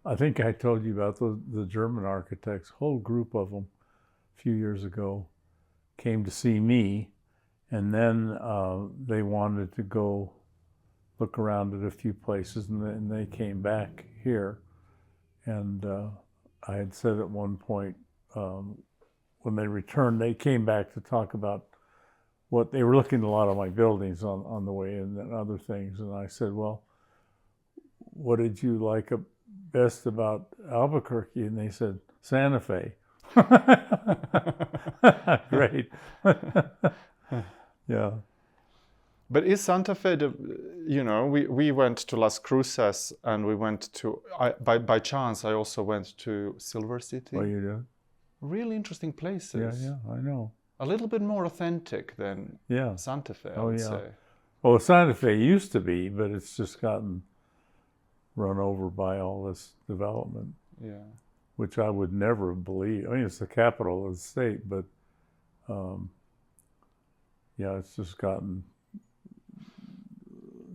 I think I told you about the German architects, whole group of them a few years ago came to see me, and then they wanted to go look around at a few places, and then they came back here. And I had said at one point, when they returned, they came back to talk about what they were looking at a lot of my buildings on the way in and other things. And I said, well, what did you like best about Albuquerque? And they said, Santa Fe. Great. Yeah. But is Santa Fe, we went to Las Cruces, and we went to, by chance, I also went to Silver City. Oh, you did? Really interesting places. Yeah, I know. A little bit more authentic than Santa Fe, I would say. Well, Santa Fe used to be, but it's just gotten run over by all this development. Yeah. Which I would never believe. I mean, it's the capital of the state, but it's just gotten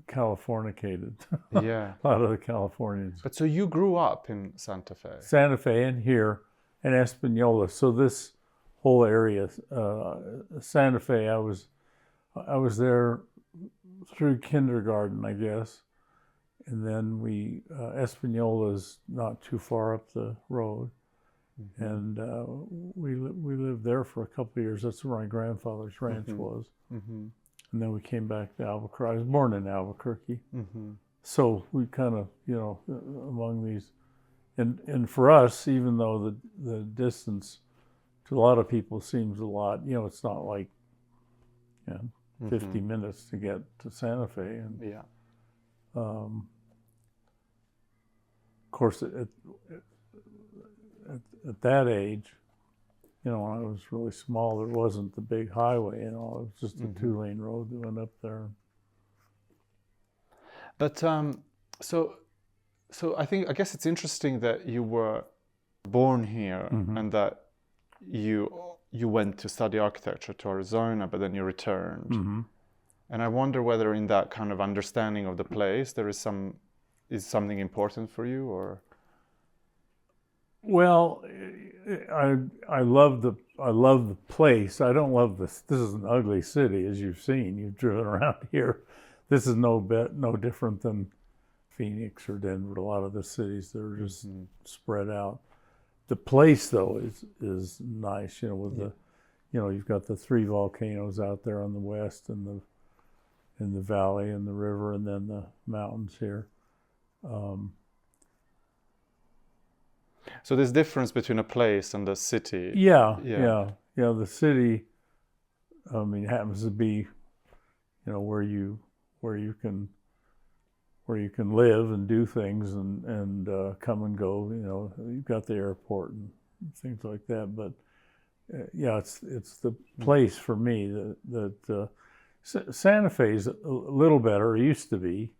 Californicated. Yeah. A lot of the Californians. But so you grew up in Santa Fe? Santa Fe and here, and Espanola. So this whole area, Santa Fe, I was there through kindergarten, I guess. And then Espanola's not too far up the road. Mm-hmm. And we lived there for a couple of years. That's where my grandfather's ranch was. Mm-hmm. And then we came back to Albuquerque. I was born in Albuquerque. Mm-hmm. So we kind of, among these, and for us, even though the distance to a lot of people seems a lot, it's not like 50 minutes to get to Santa Fe. And, of course, at that age, when I was really small, there wasn't the big highway and all. It was just a two-lane road that went up there. But so I guess it's interesting that you were born here and that you went to study architecture to Arizona, but then you returned. Mm-hmm. And I wonder whether in that kind of understanding of the place there is something important for you, or? Well, I love the place. I don't love this. This is an ugly city, as you've seen. You've driven around here. This is no different than Phoenix or Denver. A lot of the cities, they're just spread out. The place, though, is nice. With the, you've got the 3 volcanoes out there on the west, and the valley and the river, and then the mountains here. So there's difference between a place and a city. Yeah. The city, happens to be, where you can live and do things and come and go. You've got the airport and things like that. But it's the place for me that Santa Fe's a little better. It used to be.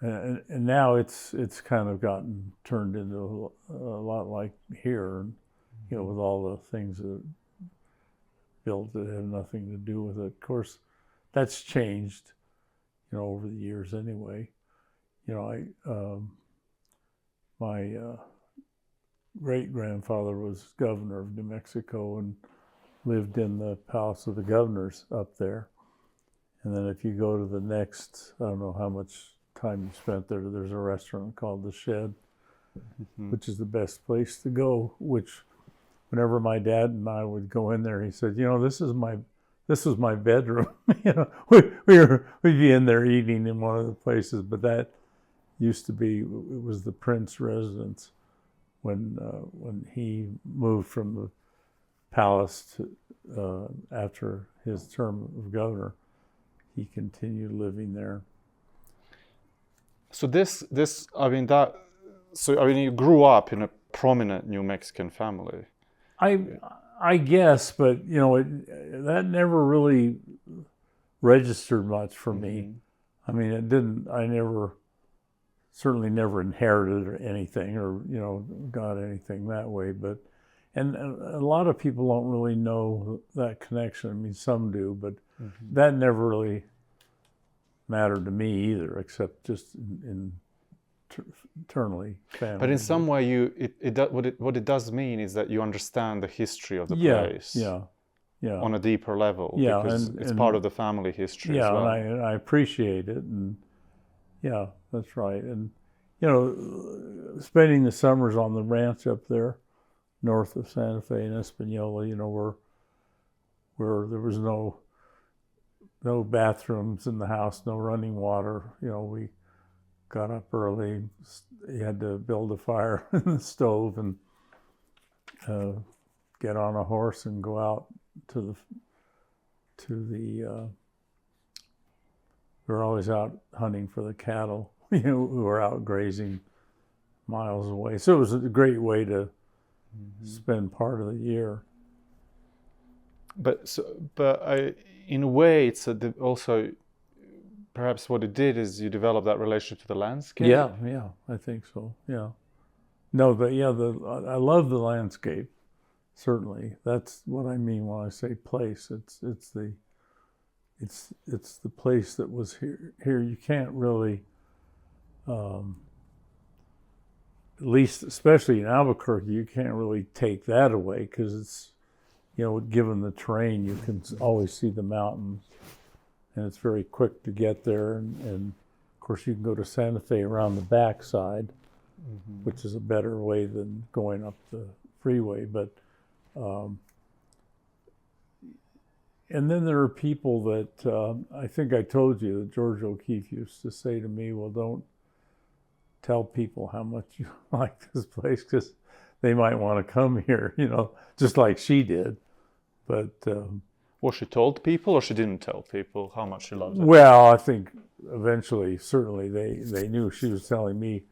And now it's kind of gotten turned into a lot like here, with all the things that are built that have nothing to do with it. Of course, that's changed, over the years anyway. My great-grandfather was governor of New Mexico and lived in the Palace of the Governors up there. And then if you go to the next, I don't know how much time you spent there, there's a restaurant called The Shed, which is the best place to go, which whenever my dad and I would go in there, he said, this is my bedroom. We'd be in there eating in one of the places, but that used to be, it was the Prince residence when he moved from the palace to, after his term of governor, he continued living there. So you grew up in a prominent New Mexican family. I guess, but that never really registered much for me. It didn't. I certainly never inherited or anything, or got anything that way. But and a lot of people don't really know that connection. Some do, but that never really mattered to me either, except just in eternally family. But in some way, what it does mean is that you understand the history of the place. Yeah. On a deeper level, Yeah, because it's part of the family history as well. And I appreciate it, and yeah, that's right. And you know, spending the summers on the ranch up there, north of Santa Fe and Espanola, you know, where there was no bathrooms in the house, no running water. You know, we got up early. You had to build a fire in the stove and get on a horse and go out to the we were always out hunting for the cattle, you know, who were out grazing miles away. So it was a great way to spend part of the year. But in a way, it's also perhaps what it did is you developed that relationship to the landscape. Yeah, I think so. Yeah, no, but yeah, I love the landscape. Certainly, that's what I mean when I say place. It's the place that was here. Here, you can't really, at least especially in Albuquerque, you can't really take that away because it's, you know, given the terrain, you can always see the mountains, and it's very quick to get there. And of course, you can go to Santa Fe around the backside, which is a better way than going up the freeway, but. And then there are people that I think I told you that George O'Keeffe used to say to me, well, don't tell people how much you like this place because they might want to come here, you know, just like she did. But well, she told people, or she didn't tell people how much she loved it? Well, I think eventually, certainly they knew. She was telling me,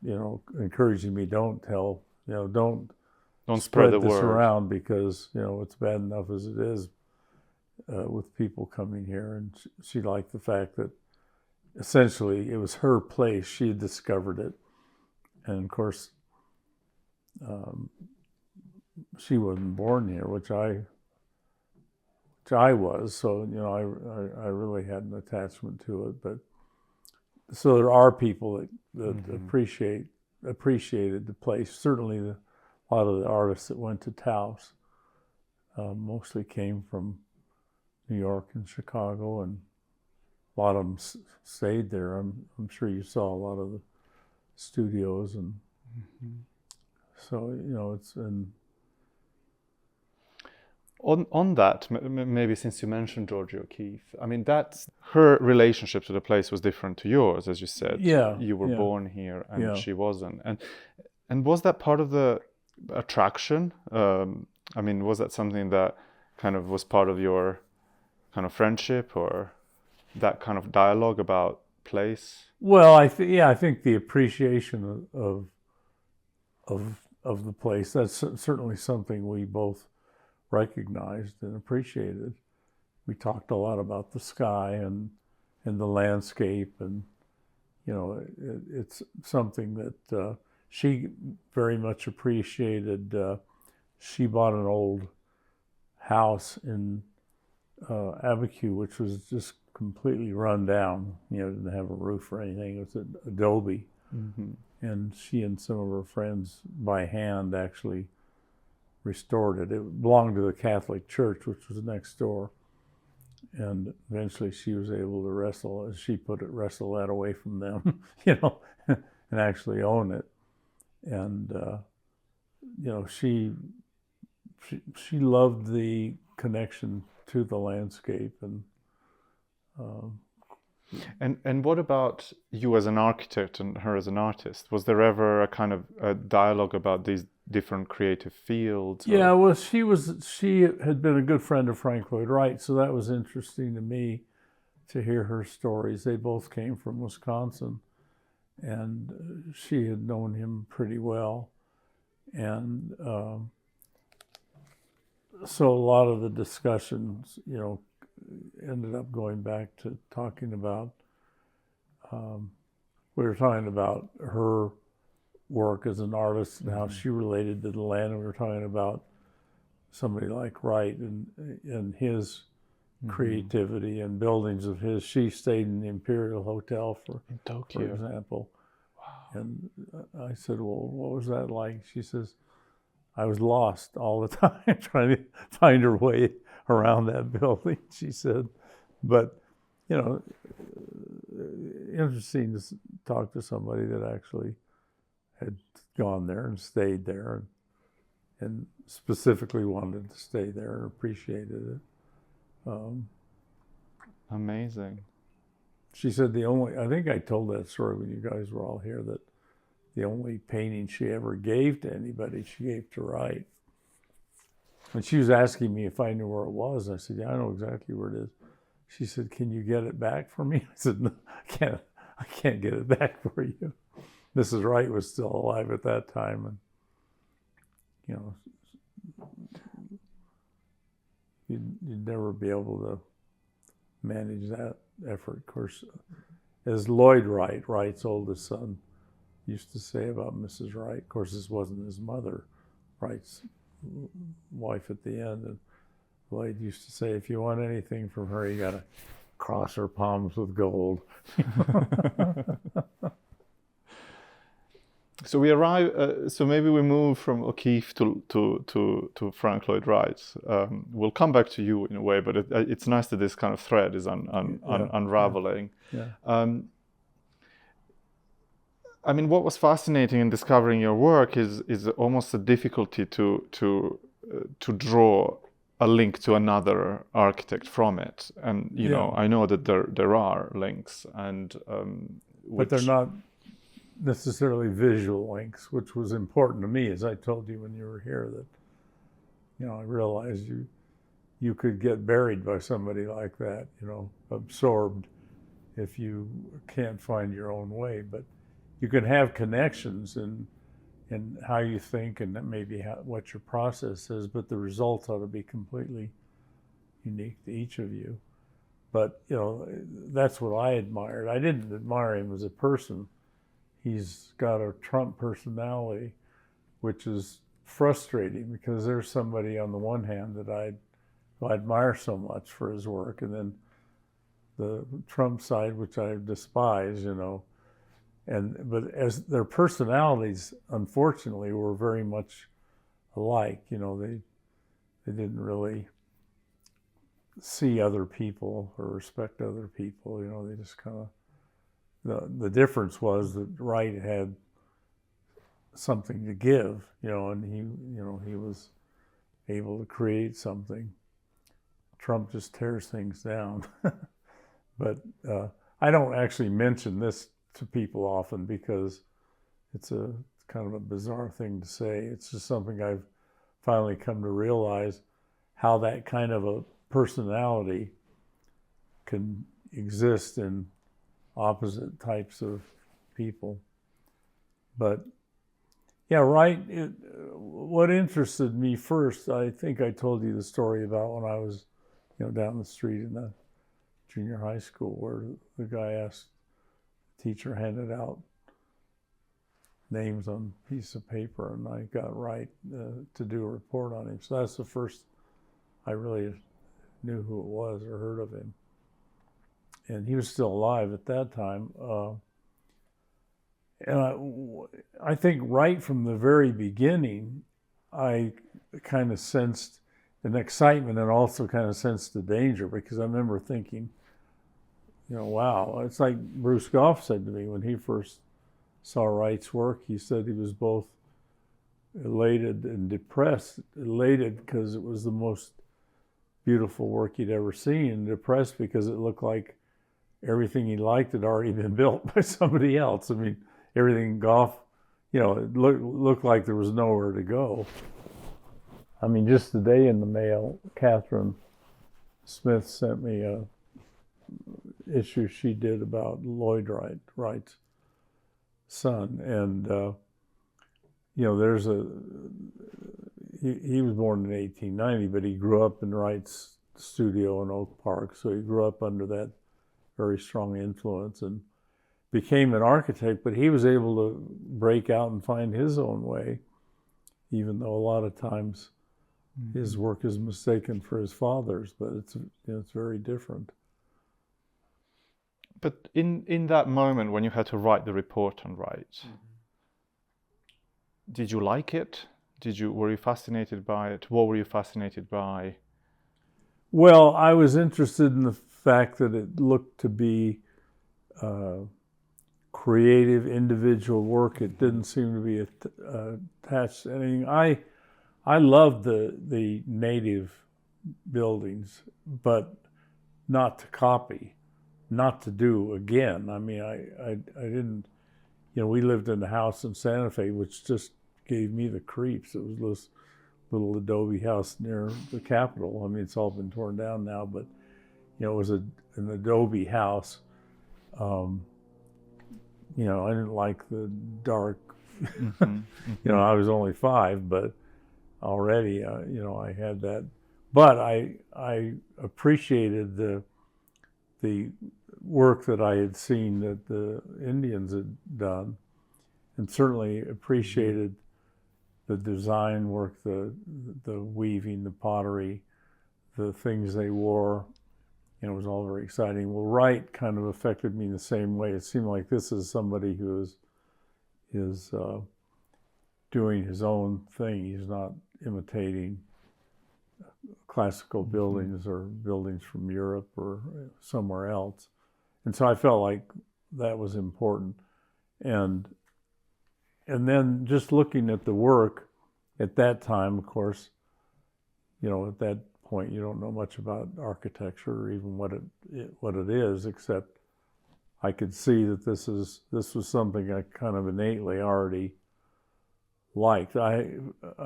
you know, encouraging me, don't tell, you know, don't spread the word around because, you know, it's bad enough as it is with people coming here. And she liked the fact that essentially it was her place. She had discovered it. And of course, she wasn't born here, which I was. So, you know, I really had an attachment to it. But so there are people that appreciated the place. Certainly a lot of the artists that went to Taos mostly came from New York and Chicago, and a lot of them stayed there. I'm sure you saw a lot of the studios, and so, you know, it's and on that, maybe since you mentioned Georgia O'Keeffe, I mean, that's her relationship to the place was different to yours, as you said. Yeah, you were born here, and she wasn't. And was that part of the attraction? I mean, was that something that kind of was part of your kind of friendship, or that kind of dialogue about place? Well, I think the appreciation of the place, that's certainly something we both recognized and appreciated. We talked a lot about the sky and the landscape, and you know, it's something that she very much appreciated. She bought an old house in Albuquerque, which was just completely run down. You know, didn't have a roof or anything. It was adobe. And she and some of her friends by hand actually restored it. It belonged to the Catholic Church, which was next door. And eventually she was able to wrestle, as she put it, wrestle that away from them, you know, and actually own it. And, you know, she loved the connection to the landscape. And what about you as an architect and her as an artist? Was there ever a kind of a dialogue about these different creative fields? Yeah, well, she had been a good friend of Frank Lloyd Wright, so that was interesting to me to hear her stories. They both came from Wisconsin, and she had known him pretty well. And so a lot of the discussions, you know, ended up going back to talking about, we were talking about her work as an artist and how she related to the land. And we were talking about somebody like Wright and his creativity and buildings of his. She stayed in the Imperial Hotel, for example. Wow. And I said, well, what was that like? She says, I was lost all the time trying to find her way around that building, she said. But, you know, interesting to talk to somebody that actually had gone there and stayed there and specifically wanted to stay there and appreciated it. Amazing. She said I think I told that story when you guys were all here, that the only painting she ever gave to anybody, she gave to Wright. And she was asking me if I knew where it was. I said, yeah, I know exactly where it is. She said, can you get it back for me? I said, no, I can't get it back for you. Mrs. Wright was still alive at that time. And, you know, you'd never be able to manage that effort. Of course, as Lloyd Wright, Wright's oldest son, used to say about Mrs. Wright, of course, this wasn't his mother, Wright's wife at the end, and Lloyd used to say, if you want anything from her, you got to cross her palms with gold. So we arrive. So maybe we move from O'Keeffe to Frank Lloyd Wright. We'll come back to you in a way, but it's nice that this kind of thread is unraveling. Yeah. I mean, what was fascinating in discovering your work is almost a difficulty to draw a link to another architect from it. And you know, I know that there are links, and but they're not necessarily visual links, which was important to me, as I told you when you were here, that, you know, I realized you could get buried by somebody like that, you know, absorbed if you can't find your own way. But you can have connections in how you think and maybe what your process is, but the results ought to be completely unique to each of you. But, you know, that's what I admired. I didn't admire him as a person. He's got a Trump personality, which is frustrating because there's somebody on the one hand that I admire so much for his work, and then the Trump side, which I despise, you know. But as their personalities, unfortunately, were very much alike. You know, they didn't really see other people or respect other people. You know, they just kind of. The difference was that Wright had something to give, you know, and he was able to create something. Trump just tears things down. But I don't actually mention this to people often because it's kind of a bizarre thing to say. It's just something I've finally come to realize, how that kind of a personality can exist in opposite types of people. But yeah, Wright, what interested me first, I think I told you the story about when I was, you know, down the street in the junior high school, where the guy asked, the teacher handed out names on a piece of paper, and I got Wright to do a report on him. So that's the first I really knew who it was or heard of him. And he was still alive at that time. And I think right from the very beginning, I kind of sensed an excitement and also kind of sensed the danger, because I remember thinking, you know, wow, it's like Bruce Goff said to me when he first saw Wright's work. He said he was both elated and depressed. Elated because it was the most beautiful work he'd ever seen, and depressed because it looked like everything he liked had already been built by somebody else. I mean, everything Goff, you know, it looked like there was nowhere to go. I mean, just today in the mail, Catherine Smith sent me a issue she did about Lloyd Wright's son. And, you know, there's he was born in 1890, but he grew up in Wright's studio in Oak Park. So he grew up under that very strong influence and became an architect, but he was able to break out and find his own way, even though a lot of times his work is mistaken for his father's, but it's very different. But in that moment when you had to write the report and write, did you like it? Were you fascinated by it? What were you fascinated by? Well, I was interested in the fact that it looked to be creative, individual work. It didn't seem to be attached to anything. I loved the native buildings, but not to copy, not to do again. I mean, I didn't, we lived in a house in Santa Fe, which just gave me the creeps. It was this little adobe house near the Capitol. I mean, it's all been torn down now, but, it was an adobe house. I didn't like the dark, I was only 5, but already, I had that. But I appreciated the work that I had seen that the Indians had done, and certainly appreciated the design work, the weaving, the pottery, the things they wore. It was all very exciting. Well, Wright kind of affected me in the same way. It seemed like this is somebody who is doing his own thing. He's not imitating classical buildings or buildings from Europe or somewhere else. And so I felt like that was important. And then just looking at the work at that time, of course, at that point you don't know much about architecture or even what it is, except I could see that this was something I kind of innately already liked. I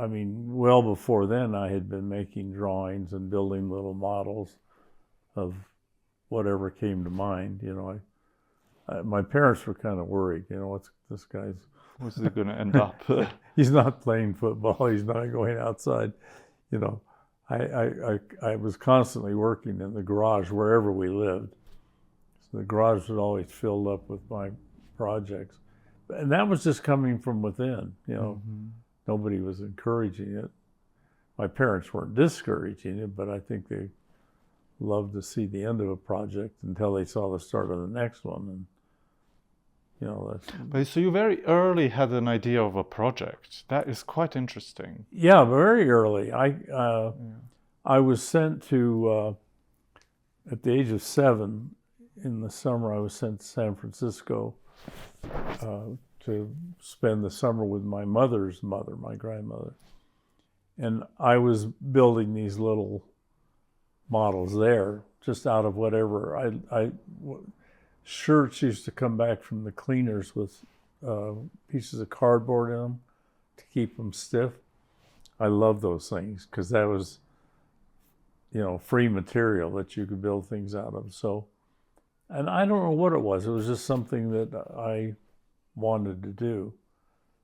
mean, well before then I had been making drawings and building little models of whatever came to mind. My parents were kind of worried, what's this guy's, where's he going to end up? He's not playing football, he's not going outside. I was constantly working in the garage wherever we lived. So the garage was always filled up with my projects. And that was just coming from within, Nobody was encouraging it. My parents weren't discouraging it, but I think they loved to see the end of a project until they saw the start of the next one. And, But so you very early had an idea of a project. That is quite interesting. Yeah, very early. I was sent to, at the age of 7, in the summer, I was sent to San Francisco to spend the summer with my mother's mother, my grandmother. And I was building these little models there, just out of whatever. Shirts used to come back from the cleaners with pieces of cardboard in them to keep them stiff. I love those things because that was, free material that you could build things out of. So, and I don't know what it was. It was just something that I wanted to do.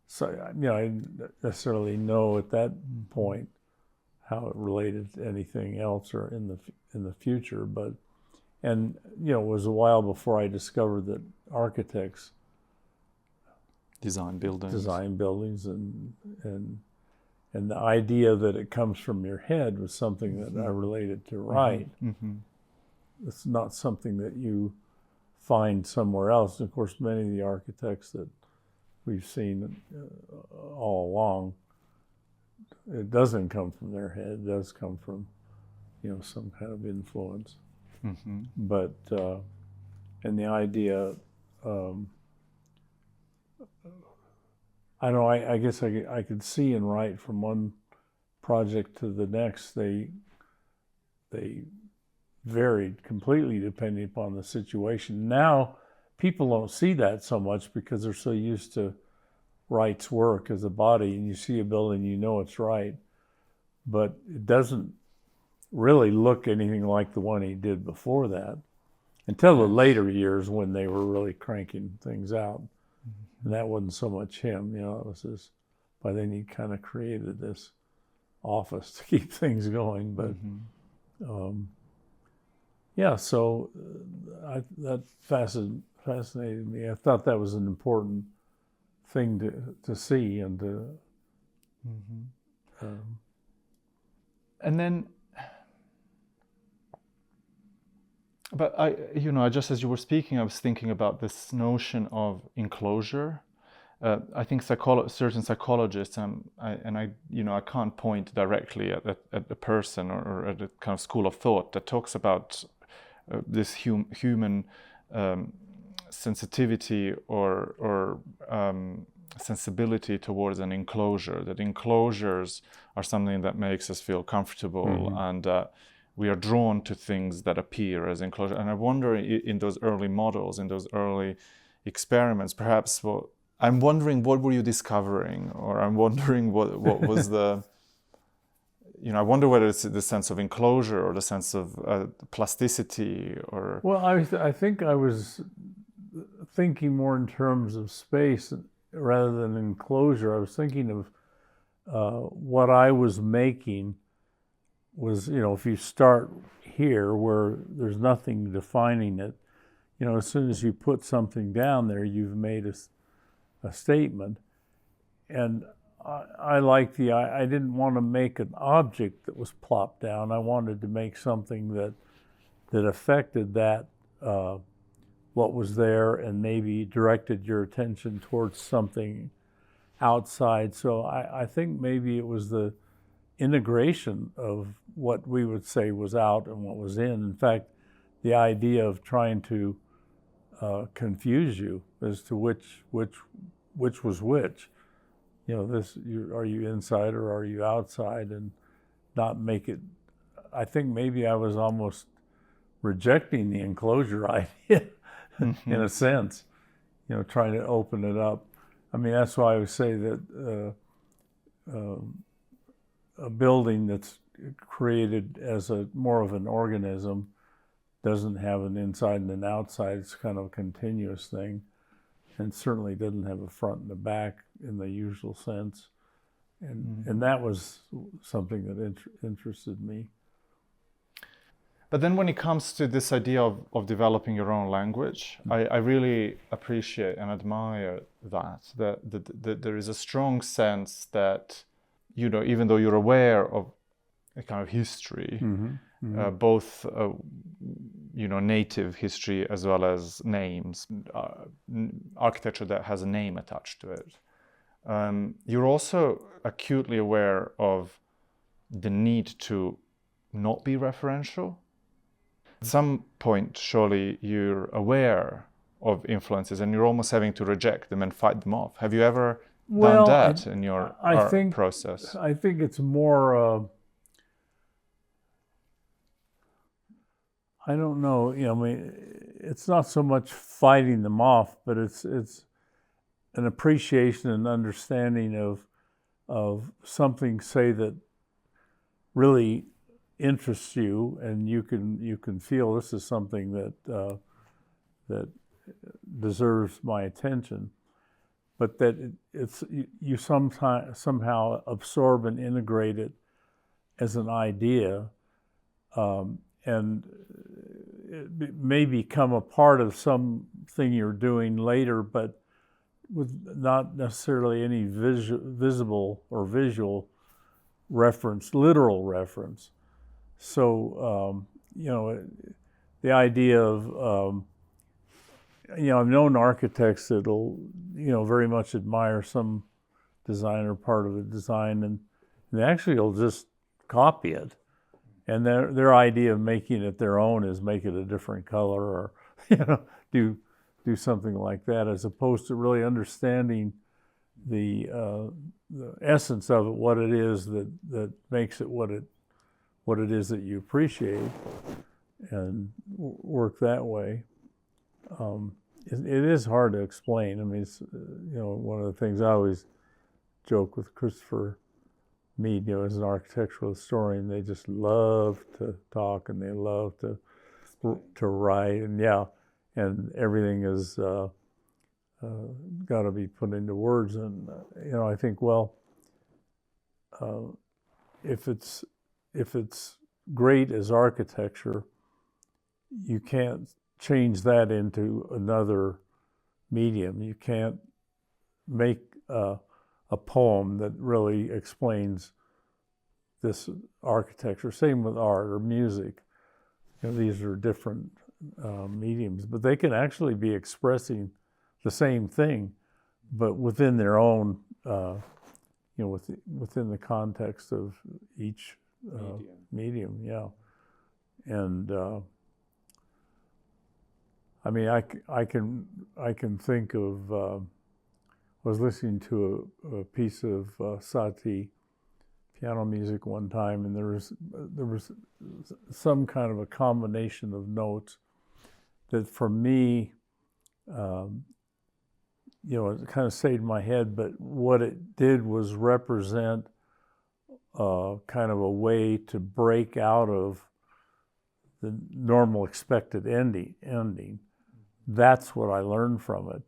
So, I didn't necessarily know at that point how it related to anything else or in the future, but. And, it was a while before I discovered that architects design buildings and the idea that it comes from your head was something that I related to Wright. It's not something that you find somewhere else. Of course, many of the architects that we've seen all along, it doesn't come from their head. It does come from, some kind of influence. But, and the idea, I don't know, I guess I could see and write from one project to the next. They varied completely depending upon the situation. Now, people don't see that so much because they're so used to Wright's work as a body, and you see a building, it's Wright. But it doesn't really look anything like the one he did before that until the later years when they were really cranking things out. And that wasn't so much him, it was just, by then he kind of created this office to keep things going. But so that fascinated me. I thought that was an important thing to see and to. And then But just as you were speaking, I was thinking about this notion of enclosure. I think certain psychologists, I can't point directly at a person or at a kind of school of thought that talks about this human sensitivity or sensibility towards an enclosure. That enclosures are something that makes us feel comfortable, and we are drawn to things that appear as enclosure. And I wonder, in those early models, in those early experiments, perhaps I'm wondering what were you discovering, or I'm wondering what was the, I wonder whether it's the sense of enclosure or the sense of plasticity or. Well, I think I was thinking more in terms of space rather than enclosure. I was thinking of what I was making was, if you start here where there's nothing defining it, as soon as you put something down there, you've made a statement. And I like I didn't want to make an object that was plopped down. I wanted to make something that affected that, what was there, and maybe directed your attention towards something outside. So I think maybe it was the integration of what we would say was out and what was in. In fact, the idea of trying to confuse you as to which was which. Are you inside or are you outside, and not make it. I think maybe I was almost rejecting the enclosure idea in a sense, trying to open it up. I mean, that's why I would say that a building that's created as more of an organism doesn't have an inside and an outside. It's kind of a continuous thing, and certainly doesn't have a front and a back in the usual sense. And that was something that interested me. But then when it comes to this idea of developing your own language, I really appreciate and admire that there is a strong sense that, even though you're aware of a kind of history, both native history as well as names, architecture that has a name attached to it. You're also acutely aware of the need to not be referential. At some point, surely you're aware of influences and you're almost having to reject them and fight them off. Have you ever done that in your art process? I think it's more, I don't know, it's not so much fighting them off, but it's an appreciation and understanding of something, say, that really interests you, and you can feel this is something that deserves my attention, but that you somehow absorb and integrate it as an idea, and it may become a part of something you're doing later, but with not necessarily any visible or visual reference, literal reference. So, the idea of, I've known architects that'll, very much admire some designer part of the design, and they actually will just copy it. And their idea of making it their own is make it a different color, or, do something like that, as opposed to really understanding the essence of it, what it is that makes it what it is that you appreciate, and work that way. It is hard to explain. I mean, it's, one of the things I always joke with Christopher Mead, as an architectural historian, they just love to talk and they love to write, and everything is got to be put into words. And I think, if it's great as architecture, you can't change that into another medium. You can't make a poem that really explains this architecture. Same with art or music. These are different mediums, but they can actually be expressing the same thing, but within their own, within the context of each medium. Yeah, and I mean, I can think of. I was listening to a piece of Satie piano music one time, and there was some kind of a combination of notes that, for me, it kind of stayed in my head. But what it did was represent kind of a way to break out of the normal expected ending. That's what I learned from it,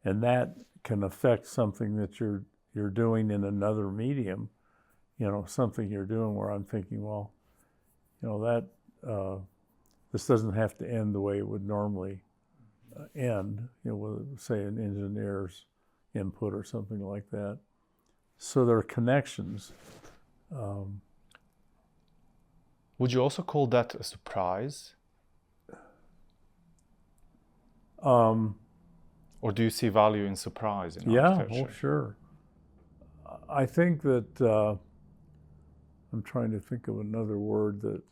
and that can affect something that you're doing in another medium. Something you're doing where I'm thinking, well, that this doesn't have to end the way it would normally end, with, say, an engineer's input or something like that. So there are connections. Would you also call that a surprise? Or do you see value in surprise in architecture? Yeah, oh, sure. I think that I'm trying to think of another word that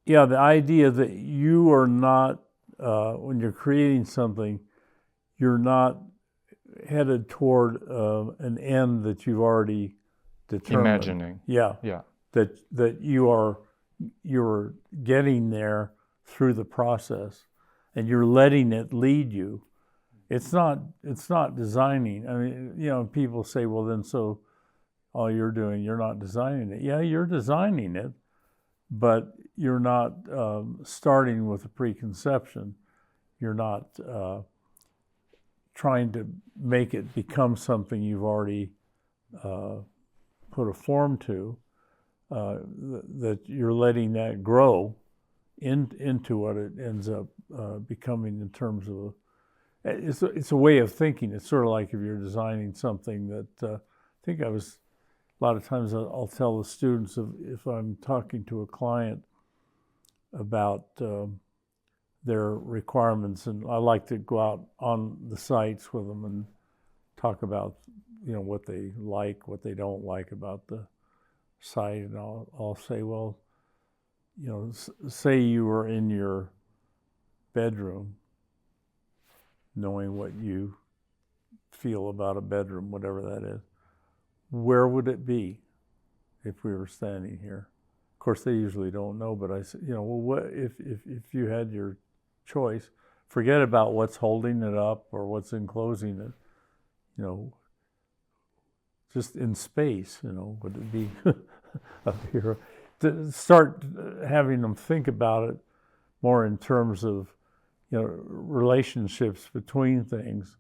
the idea that you are not, when you're creating something, you're not headed toward an end that you've already determined. Imagining. Yeah. That you're getting there through the process, and you're letting it lead you. It's not designing. I mean, people say, well, then so all you're doing, you're not designing it. Yeah, you're designing it, but you're not starting with a preconception. You're not trying to make it become something you've already put a form to. That you're letting that grow into what it ends up becoming in terms of it's a way of thinking. It's sort of like if you're designing something that I think a lot of times I'll tell the students if I'm talking to a client about their requirements, and I like to go out on the sites with them and talk about what they like, what they don't like about the site, and I'll say, well, say you were in your bedroom, knowing what you feel about a bedroom, whatever that is, where would it be if we were standing here? Of course, they usually don't know, but I say, well, what if you had your choice? Forget about what's holding it up or what's enclosing it. Just in space, would it be up here? To start having them think about it more in terms of, relationships between things,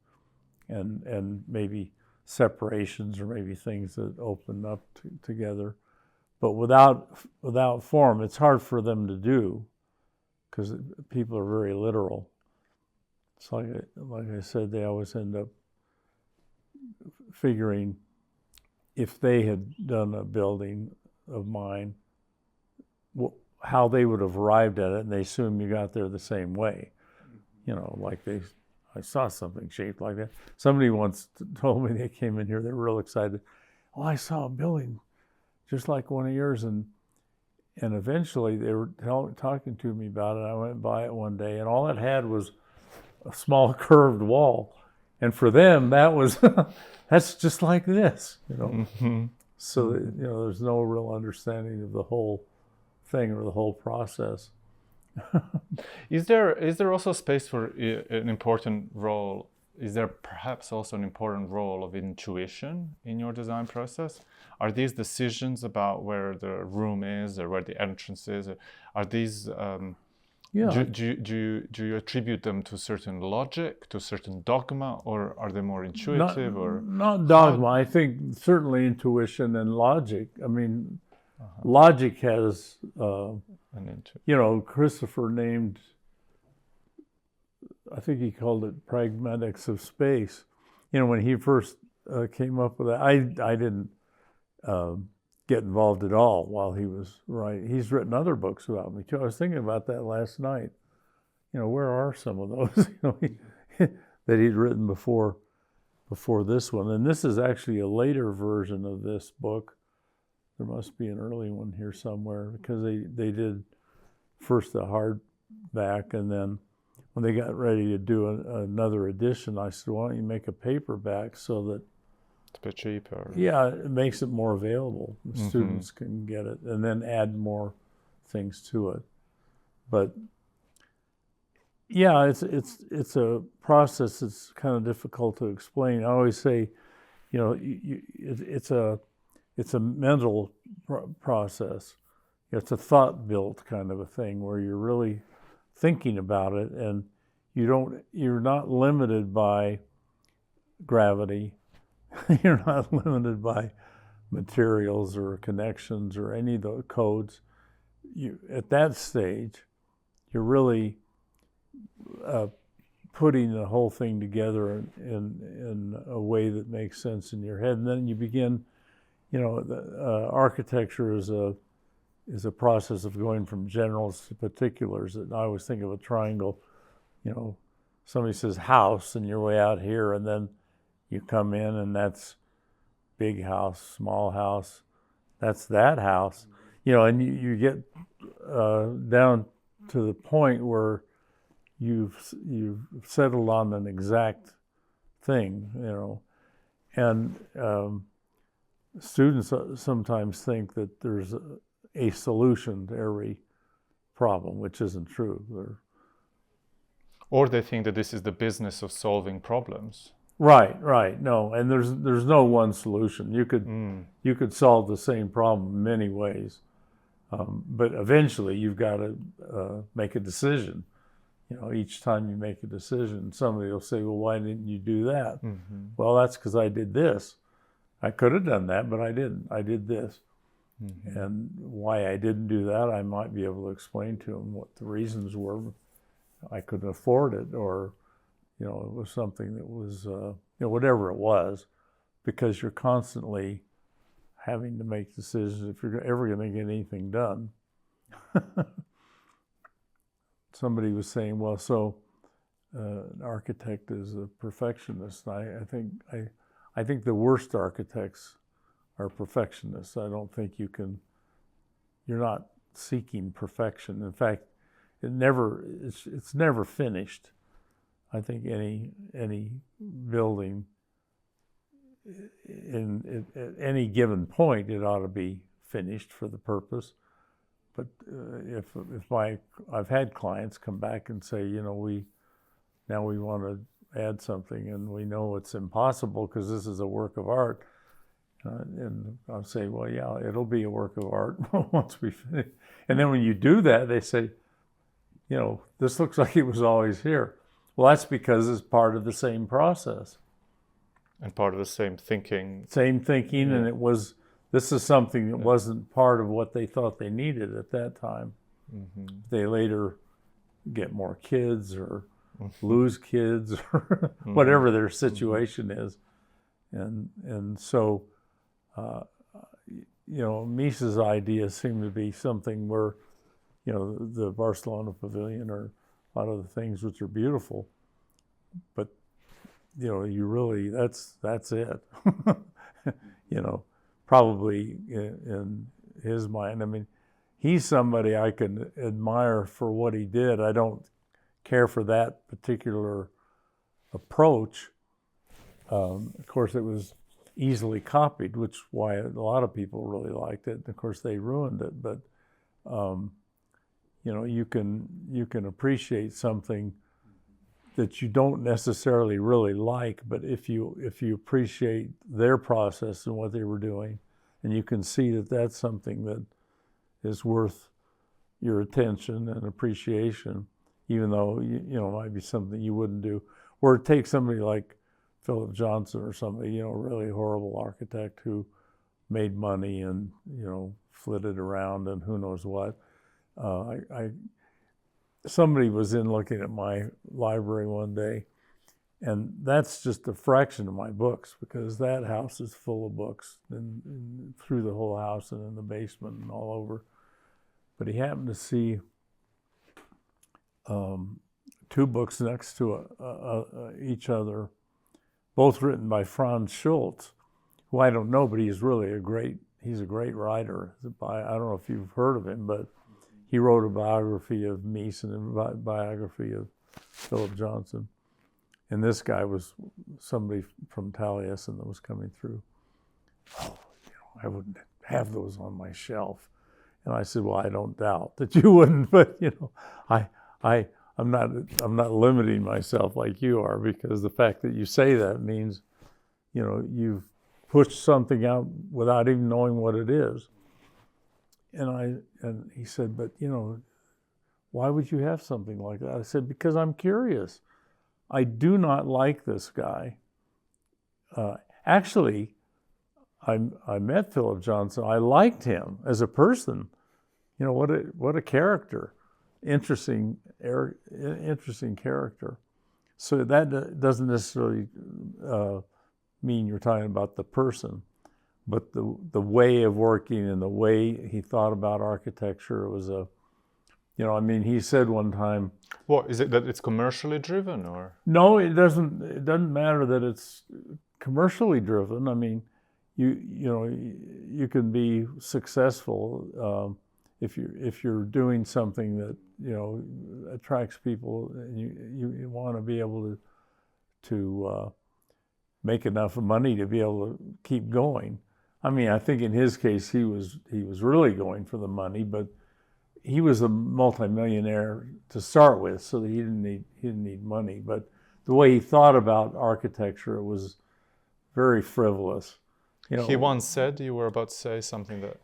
and maybe separations or maybe things that open up together, but without form. It's hard for them to do because people are very literal. It's like I said, they always end up figuring, if they had done a building of mine, how they would have arrived at it, and they assume you got there the same way. Like I saw something shaped like that. Somebody once told me, they came in here, they were real excited. Oh, I saw a building just like one of yours, and eventually they were talking to me about it. I went by it one day, and all it had was a small curved wall, and for them that was that's just like this, Mm-hmm. So there's no real understanding of the whole thing or the whole process. Is there also space for an important role? Is there perhaps also an important role of intuition in your design process? Are these decisions about where the room is or where the entrance is? Are these do you attribute them to certain logic, to certain dogma, or are they more intuitive? Not dogma. I think certainly intuition and logic. I mean, logic has, Christopher named, I think he called it pragmatics of space. When he first came up with that, I didn't get involved at all while he was writing. He's written other books about me too. I was thinking about that last night. Where are some of those that he'd written before this one? And this is actually a later version of this book. There must be an early one here somewhere, because they did first the hardback, and then when they got ready to do another edition, I said, why don't you make a paperback so that it's a bit cheaper. Yeah, it makes it more available. Students can get it, and then add more things to it. But yeah, it's a process that's kind of difficult to explain. I always say, it's a mental process. It's a thought-built kind of a thing where you're really thinking about it, and you're not limited by gravity. You're not limited by materials or connections or any of the codes. At that stage, you're really putting the whole thing together in a way that makes sense in your head, and then you begin. Architecture is a process of going from generals to particulars. And I always think of a triangle. Somebody says house, and you're way out here, and then you come in, and that's big house, small house. That's that house. And you get down to the point where you've settled on an exact thing, and students sometimes think that there's a solution to every problem, which isn't true. Or they think that this is the business of solving problems. Right. No, and there's no one solution. You could solve the same problem in many ways, but eventually you've got to make a decision. Each time you make a decision, somebody will say, "Well, why didn't you do that?" Well, that's because I did this. I could have done that, but I didn't. I did this. And why I didn't do that, I might be able to explain to them what the reasons were. I couldn't afford it, or it was something that was, whatever it was, because you're constantly having to make decisions if you're ever going to get anything done. Somebody was saying, well, so an architect is a perfectionist. I think the worst architects are perfectionists. I don't think you're not seeking perfection. In fact, it's never finished. I think any building, at any given point, it ought to be finished for the purpose. But I've had clients come back and say, we want to add something, and we know it's impossible because this is a work of art. And I'll say, well, yeah, it'll be a work of art once we finish. And then when you do that, they say, this looks like it was always here. Well, that's because it's part of the same process. And part of the same thinking. Same thinking, yeah. And this is something that wasn't part of what they thought they needed at that time. They later get more kids or lose kids or whatever their situation is. And so, Mises' idea seemed to be something where, the Barcelona Pavilion or a lot of the things which are beautiful, but, you really, that's it. Probably in his mind. I mean, he's somebody I can admire for what he did. I don't care for that particular approach. Of course, it was easily copied, which is why a lot of people really liked it. Of course, they ruined it. But you can appreciate something that you don't necessarily really like, but if you appreciate their process and what they were doing, and you can see that that's something that is worth your attention and appreciation, even though it might be something you wouldn't do. Or take somebody like Philip Johnson or somebody, really horrible architect who made money and, flitted around and who knows what. Somebody was in looking at my library one day, And that's just a fraction of my books, because that house is full of books, and through the whole house and in the basement and all over. But he happened to see two books next to each other, both written by Franz Schulz, who I don't know, but he's really he's a great writer. I don't know if you've heard of him, but he wrote a biography of Mies and a biography of Philip Johnson. And this guy was somebody from Taliesin that was coming through. Oh, I wouldn't have those on my shelf. And I said, well, I don't doubt that you wouldn't, but I'm not limiting myself like you are, because the fact that you say that means, you've pushed something out without even knowing what it is. And he said, but why would you have something like that? I said, because I'm curious. I do not like this guy. Actually, I met Philip Johnson. I liked him as a person. What a character, interesting character. So that doesn't necessarily mean you're talking about the person, but the way of working and the way he thought about architecture was he said one time. What is it, that it's commercially driven, or? No, it doesn't. It doesn't matter that it's commercially driven. I mean, you can be successful if you're doing something that attracts people, and you want to be able to make enough money to be able to keep going. I mean, I think in his case he was really going for the money, but he was a multimillionaire to start with, so that he didn't need money. But the way he thought about architecture was very frivolous. He once said, you were about to say something that.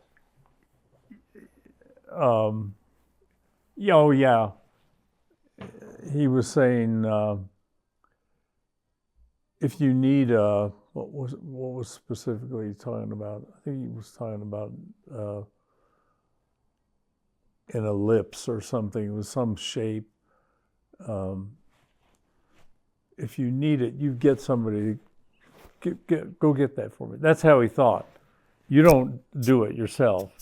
Yeah. He was saying, if you need what was specifically he talking about? I think he was talking about an ellipse or something. It was some shape. If you need it, you get somebody to go get that for me. That's how he thought. You don't do it yourself.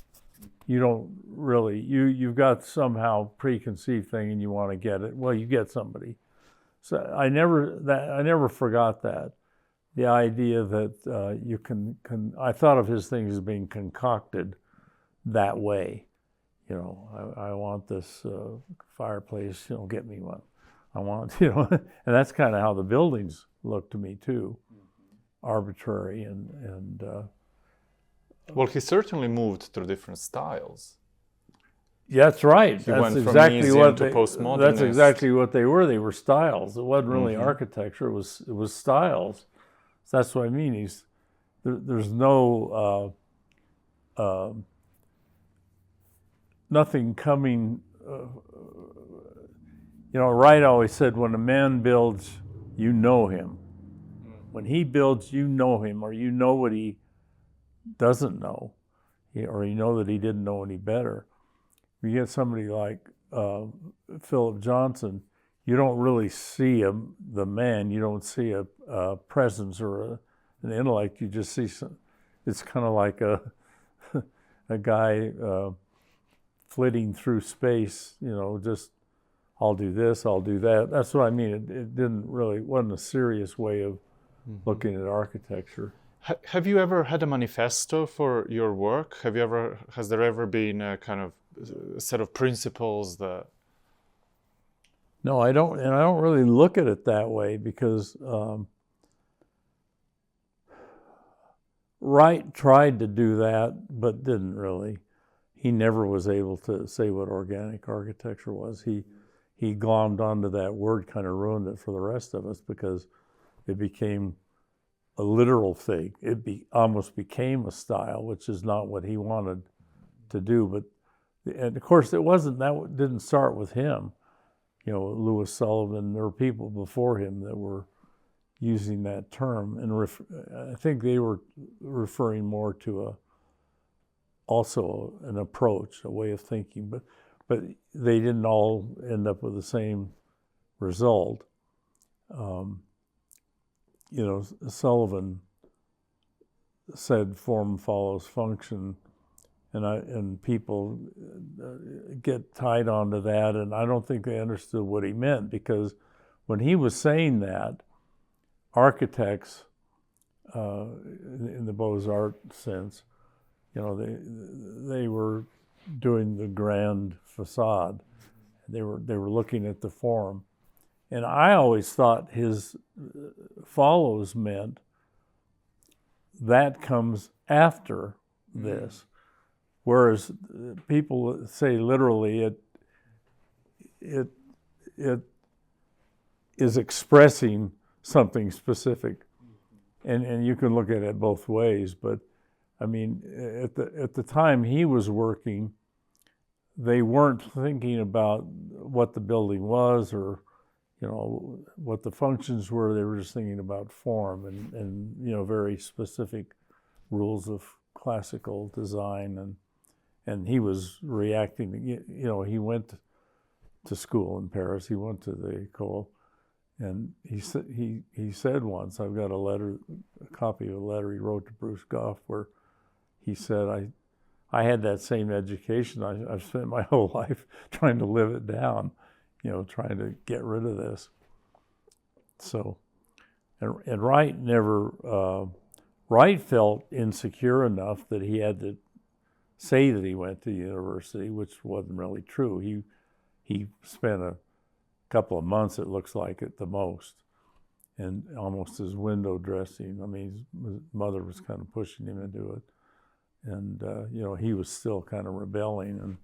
You don't really. You've got somehow preconceived thing and you want to get it. Well, you get somebody. So I never forgot that. The idea that you can I thought of his things as being concocted that way. I want this fireplace, get me one. I want, and that's kind of how the buildings look to me too, arbitrary and. Well, he certainly moved through different styles. Yeah, that's right. He went from museum to postmodernist. That's exactly what they were. They were styles. It wasn't really architecture. It was styles. So that's what I mean. There's no nothing coming. Wright always said, when a man builds, you know him. When he builds, you know him, or you know what he doesn't know, or you know that he didn't know any better. You get somebody like Philip Johnson, you don't really see the man. You don't see a presence or an intellect. You just see it's kind of like a guy flitting through space. Just I'll do this, I'll do that. That's what I mean. It wasn't a serious way of looking at architecture. Have you ever had a manifesto for your work? Has there ever been a kind of a set of principles that? No, I don't, and I don't really look at it that way, because Wright tried to do that, but didn't really. He never was able to say what organic architecture was. He glommed onto that word, kind of ruined it for the rest of us, because it became a literal thing. It almost became a style, which is not what he wanted to do. And of course, that didn't start with him. Louis Sullivan, there were people before him that were using that term, and I think they were referring more to also an approach, a way of thinking, but they didn't all end up with the same result. Sullivan said form follows function, and people get tied onto that, and I don't think they understood what he meant, because when he was saying that, architects, in the Beaux-Arts sense, they were doing the grand facade. They were looking at the form, and I always thought his follows meant that comes after this, whereas people say literally it is expressing something specific, and you can look at it both ways. But I mean, at the time he was working, they weren't thinking about what the building was or what the functions were. They were just thinking about form and very specific rules of classical design, and he was reacting. He went to school in Paris. He went to the école, and he said once, I've got a copy of a letter he wrote to Bruce Goff, where he said, I had that same education. I've spent my whole life trying to live it down, trying to get rid of this. So, and Wright Wright felt insecure enough that he had to say that he went to university, which wasn't really true. He spent a couple of months, it looks like, at the most, and almost as window dressing. I mean, his mother was kind of pushing him into it. And, he was still kind of rebelling and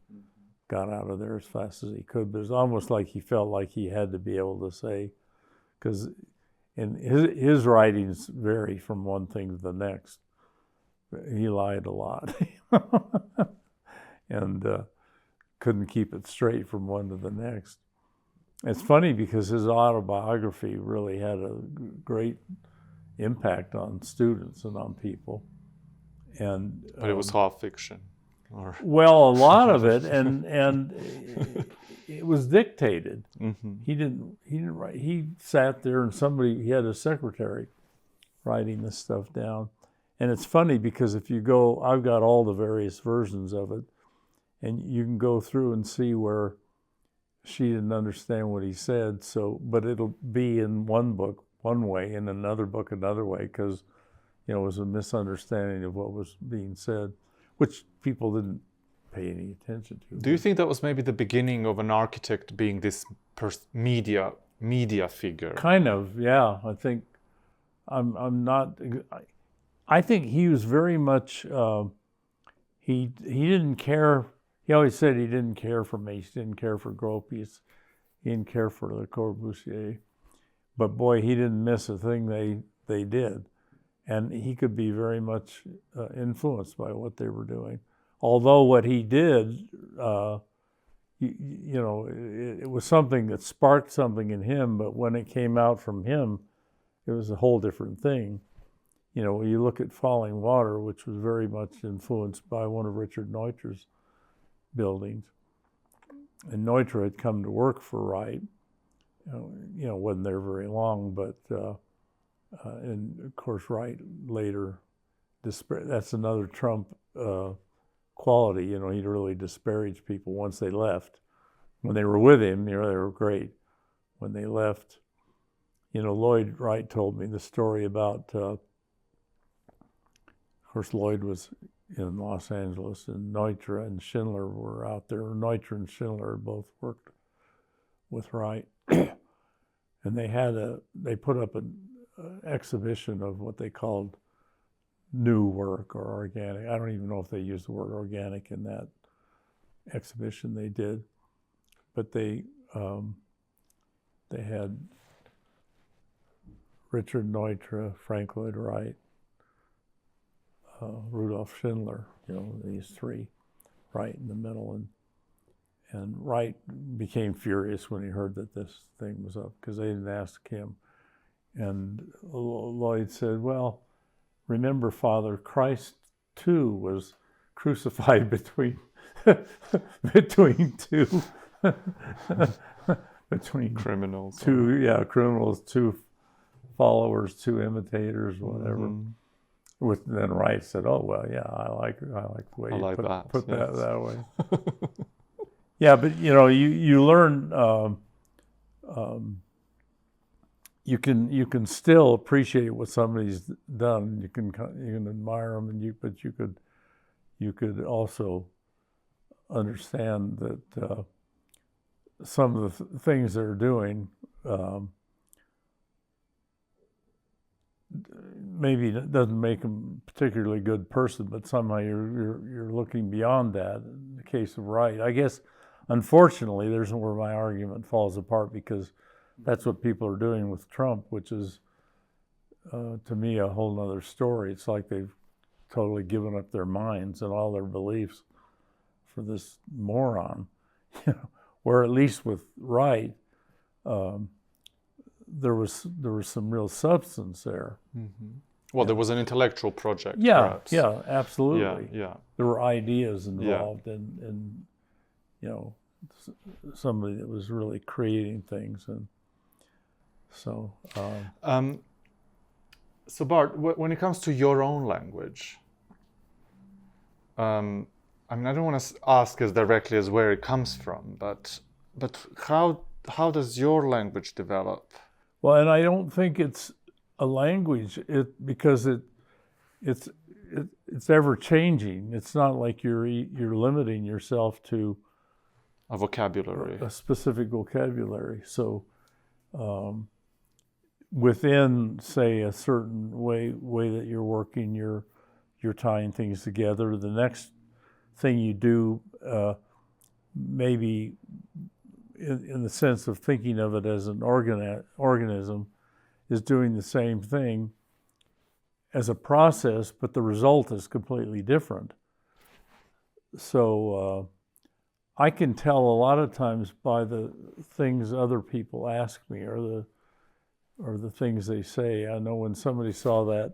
got out of there as fast as he could. But it was almost like he felt like he had to be able to say, because his writings vary from one thing to the next. He lied a lot and couldn't keep it straight from one to the next. It's funny because his autobiography really had a great impact on students and on people. But it was half fiction, or well, a lot of it, and it was dictated. Mm-hmm. He didn't write. He sat there, and he had a secretary writing this stuff down. And it's funny because if you go, I've got all the various versions of it, and you can go through and see where she didn't understand what he said. So, but it'll be in one book one way, in another book another way, because it was a misunderstanding of what was being said, which people didn't pay any attention to. Do you think that was maybe the beginning of an architect being this media figure? Kind of, yeah. I think I'm not. I think he was very much. He didn't care. He always said he didn't care for Mace, didn't care for Gropius, he didn't care for Le Corbusier. But boy, he didn't miss a thing they did. And he could be very much influenced by what they were doing. Although what he did, it was something that sparked something in him, but when it came out from him, it was a whole different thing. When you look at Falling Water, which was very much influenced by one of Richard Neutra's buildings, and Neutra had come to work for Wright. Wasn't there very long, but and of course Wright later, that's another Trump quality. He'd really disparage people once they left. When they were with him, they were great. When they left, Lloyd Wright told me the story about, of course Lloyd was in Los Angeles, and Neutra and Schindler were out there. Neutra and Schindler both worked with Wright. And they put up an exhibition of what they called new work or organic. I don't even know if they used the word organic in that exhibition they did, but they had Richard Neutra, Frank Lloyd Wright, Rudolf Schindler, these three, Wright in the middle, and Wright became furious when he heard that this thing was up, because they didn't ask him. And Lloyd said, well, remember, Father, Christ too was crucified between criminals. Criminals, two followers, 2 imitators, whatever. Mm-hmm. Then Wright said, "Oh well, yeah, I like the way I you like put that, yes. that way." Yeah, but you learn. You can still appreciate what somebody's done. You can admire them, but you could also understand that some of the things they're doing maybe it doesn't make them a particularly good person, but somehow you're looking beyond that. In the case of Wright, I guess, unfortunately, there's where my argument falls apart, because that's what people are doing with Trump, which is, to me, a whole other story. It's like they've totally given up their minds and all their beliefs for this moron. Where at least with Wright, there was some real substance there. Mm-hmm. Well, there was an intellectual project. Yeah, perhaps. yeah, absolutely. Yeah. There were ideas involved, and somebody that was really creating things, and so. So Bart, when it comes to your own language, I mean, I don't want to ask as directly as where it comes from, but how does your language develop? Well, and I don't think it's a language, because it's ever changing. It's not like you're limiting yourself to A vocabulary. a specific vocabulary. So within, say, a certain way that you're working, you're tying things together. The next thing you do, maybe in the sense of thinking of it as an organism, is doing the same thing as a process, but the result is completely different. So I can tell a lot of times by the things other people ask me, or the things they say. I know when somebody saw that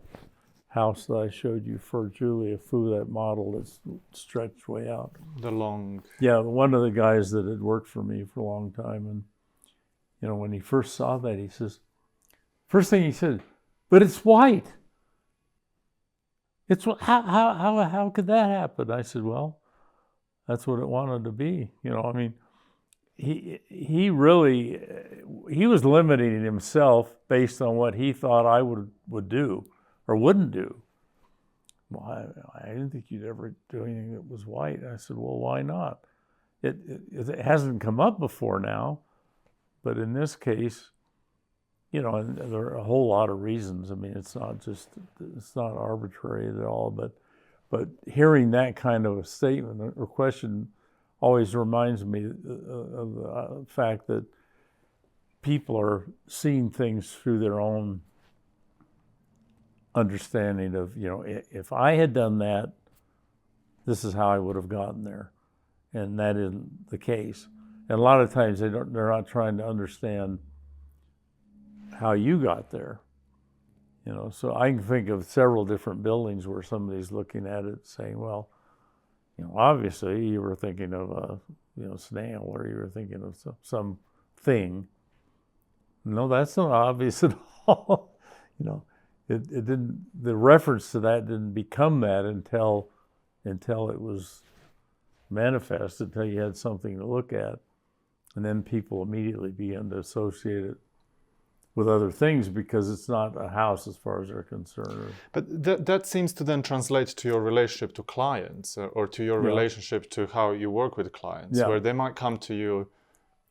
house that I showed you for Julia Fu, that model that's stretched way out. The long. Yeah, one of the guys that had worked for me for a long time, and when he first saw that, he says, first thing he said, "But it's white. It's how could that happen?" I said, "Well, that's what it wanted to be." I mean, he was limiting himself based on what he thought I would do or wouldn't do. Well, I didn't think you'd ever do anything that was white. I said, "Well, why not? It hasn't come up before now, but in this case, and there are a whole lot of reasons. I mean, it's not arbitrary at all, but hearing that kind of a statement or question always reminds me of the fact that people are seeing things through their own understanding of, if I had done that, this is how I would have gotten there. And that isn't the case. And a lot of times they're not trying to understand how you got there. So I can think of several different buildings where somebody's looking at it saying, well, obviously you were thinking of a snail, or you were thinking of some thing. No, that's not obvious at all. It didn't. The reference to that didn't become that until it was manifest, until you had something to look at, and then people immediately began to associate it with other things, because it's not a house as far as they're concerned. But that seems to then translate to your relationship to clients, or to your relationship to how you work with clients, where they might come to you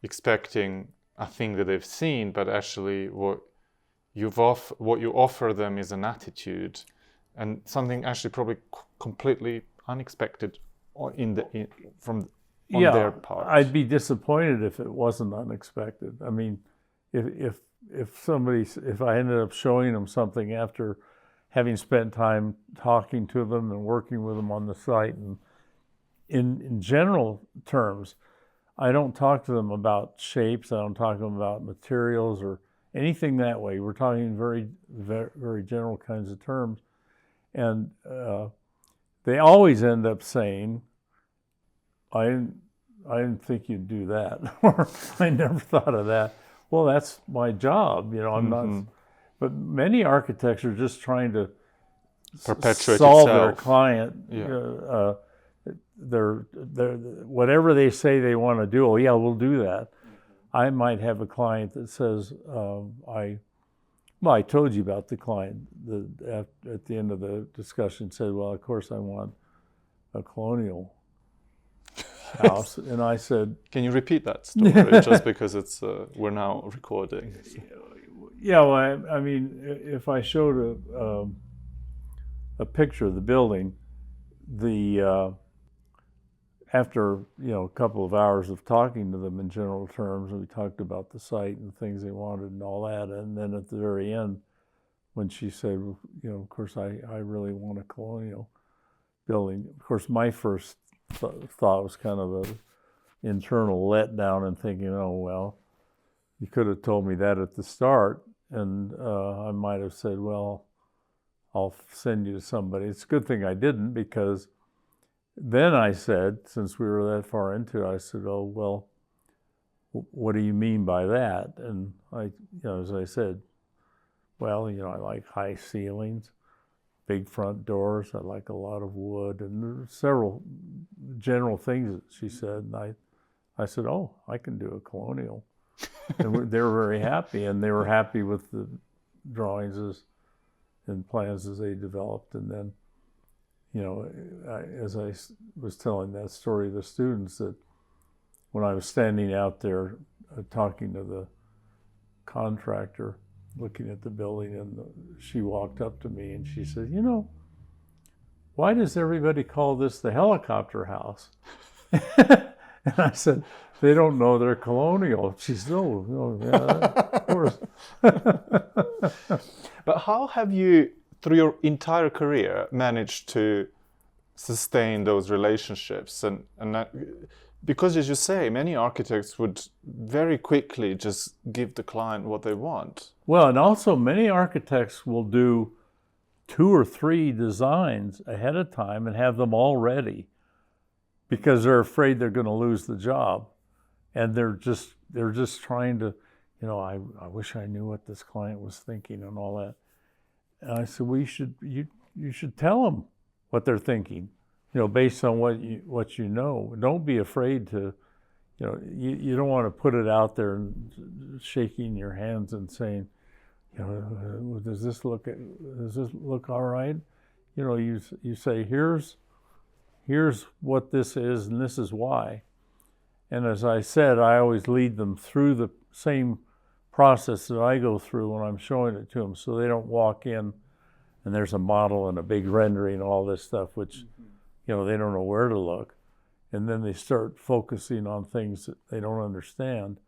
expecting a thing that they've seen, but actually what you offer them is an attitude, and something actually probably completely unexpected from their part. I'd be disappointed if it wasn't unexpected. I mean, if I ended up showing them something after having spent time talking to them and working with them on the site, and in general terms, I don't talk to them about shapes, I don't talk to them about materials or anything that way. We're talking very, very, very general kinds of terms. And they always end up saying, I didn't think you'd do that, or I never thought of that. Well, that's my job, I'm not. But many architects are just trying to Perpetuate solve itself. their client. Yeah. They're whatever they say they want to do. Oh yeah, we'll do that. I might have a client that says, I told you about the client. At the end of the discussion, said, well, of course I want a colonial house, and I said, can you repeat that story? Just because it's we're now recording. yeah. Well, I mean, if I showed a picture of the building, after a couple of hours of talking to them in general terms, we talked about the site and things they wanted and all that, and then at the very end, when she said, of course I really want a colonial building. Of course, my first thought was kind of an internal letdown and thinking, oh well, you could have told me that at the start, and I might have said, well, I'll send you to somebody. It's a good thing I didn't, because then I said, since we were that far into it, I said, oh, well, what do you mean by that? And as I said, well, I like high ceilings, big front doors. I like a lot of wood, and there were several general things that she said. And I said, oh, I can do a colonial. And they were very happy, and they were happy with the drawings and plans as they developed. And then, as I was telling that story to the students, that when I was standing out there talking to the contractor, looking at the building, and she walked up to me and she said, why does everybody call this the helicopter house? And I said, they don't know they're colonial. She said, oh yeah, of course. But how have you, through your entire career, managed to sustain those relationships? And that, because, as you say, many architects would very quickly just give the client what they want. Well, and also many architects will do 2 or 3 designs ahead of time and have them all ready, because they're afraid they're going to lose the job, and they're just trying to, I wish I knew what this client was thinking and all that. And I said, well, you should tell them what they're thinking, based on what you know. Don't be afraid to, you don't want to put it out there and shaking your hands and saying, does this look all right? You say, here's what this is, and this is why. And as I said, I always lead them through the same process that I go through when I'm showing it to them, so they don't walk in and there's a model and a big rendering and all this stuff, which, they don't know where to look. And then they start focusing on things that they don't understand.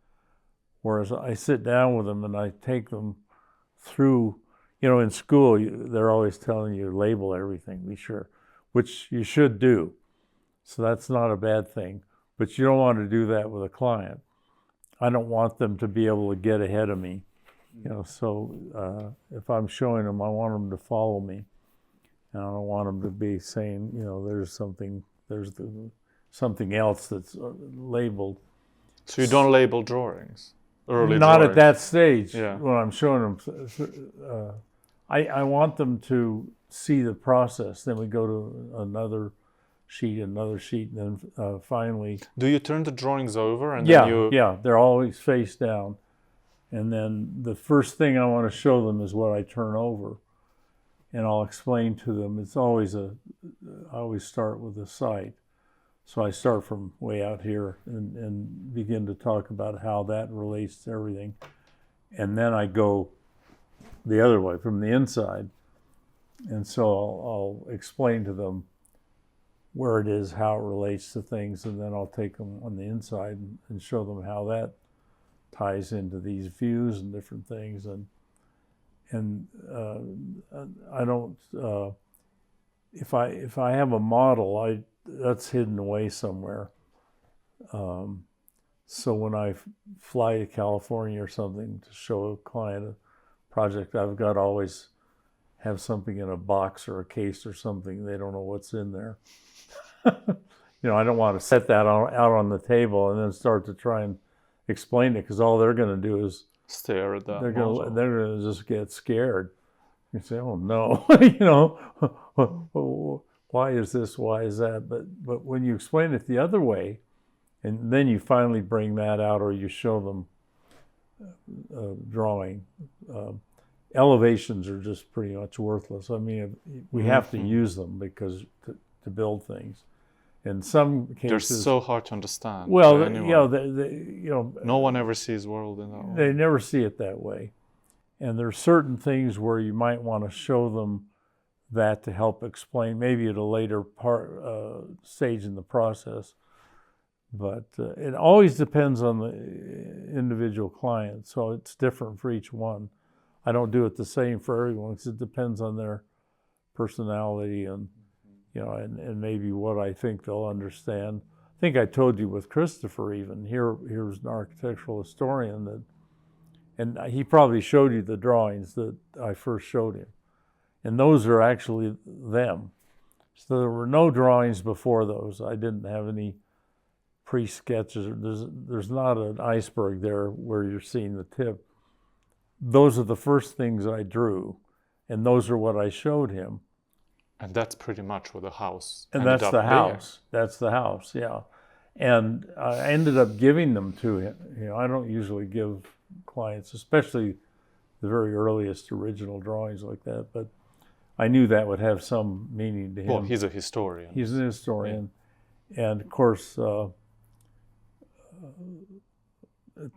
Whereas I sit down with them and I take them through, in school, they're always telling you label everything, be sure, which you should do. So that's not a bad thing. But you don't want to do that with a client. I don't want them to be able to get ahead of me. So if I'm showing them, I want them to follow me. And I don't want them to be saying, there's something else that's labeled. So you don't label drawings? Not Not at that stage. Yeah. When I'm showing them. I want them to see the process. Then we go to another sheet, and then finally. Do you turn the drawings over and Yeah, then you? yeah, they're always face down. And then the first thing I want to show them is what I turn over. And I'll explain to them, I always start with the site. So I start from way out here and begin to talk about how that relates to everything. And then I go the other way, from the inside. And so I'll explain to them where it is, how it relates to things, and then I'll take them on the inside and show them how that ties into these views and different things. And I don't, if I have a model, that's hidden away somewhere. So when I fly to California or something to show a client a project, I've got to always have something in a box or a case or something. They don't know what's in there. I don't want to set that out on the table and then start to try and explain it, because all they're going to do is stare at that they're model. gonna just get scared. You say, "Oh no," why is this? Why is that? But when you explain it the other way, and then you finally bring that out, or you show them drawing. Elevations are just pretty much worthless. I mean, we have to use them because to build things. In some cases, they're so hard to understand. Well, by anyone. no one ever sees world in that way. They never see it that way. And there are certain things where you might want to show them that to help explain, maybe at a later stage in the process. But it always depends on the individual client, so it's different for each one. I don't do it the same for everyone because it depends on their personality and and maybe what I think they'll understand. I think I told you with Christopher even, here's an architectural historian and he probably showed you the drawings that I first showed him. And those are actually them. So there were no drawings before those. I didn't have any pre-sketches. There's not an iceberg there where you're seeing the tip. Those are the first things I drew, and those are what I showed him. And that's pretty much what the house And ended that's up the being. house. That's the house, yeah. And I ended up giving them to him. I don't usually give clients, especially the very earliest original drawings like that, but I knew that would have some meaning to him. Well, he's a historian. He's an historian. Yeah. And of course, at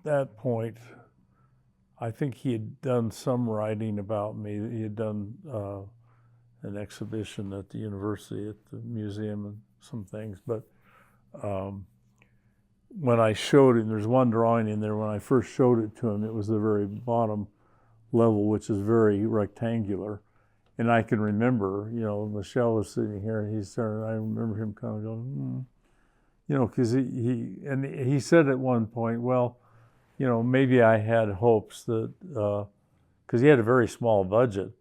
that point, I think he had done some writing about me. He had done an exhibition at the university, at the museum, and some things. But when I showed him, there's one drawing in there, when I first showed it to him, it was the very bottom level, which is very rectangular. And I can remember, Michelle was sitting here, and he's there, and I remember him kind of going, because he said at one point, well, maybe I had hopes that, because he had a very small budget,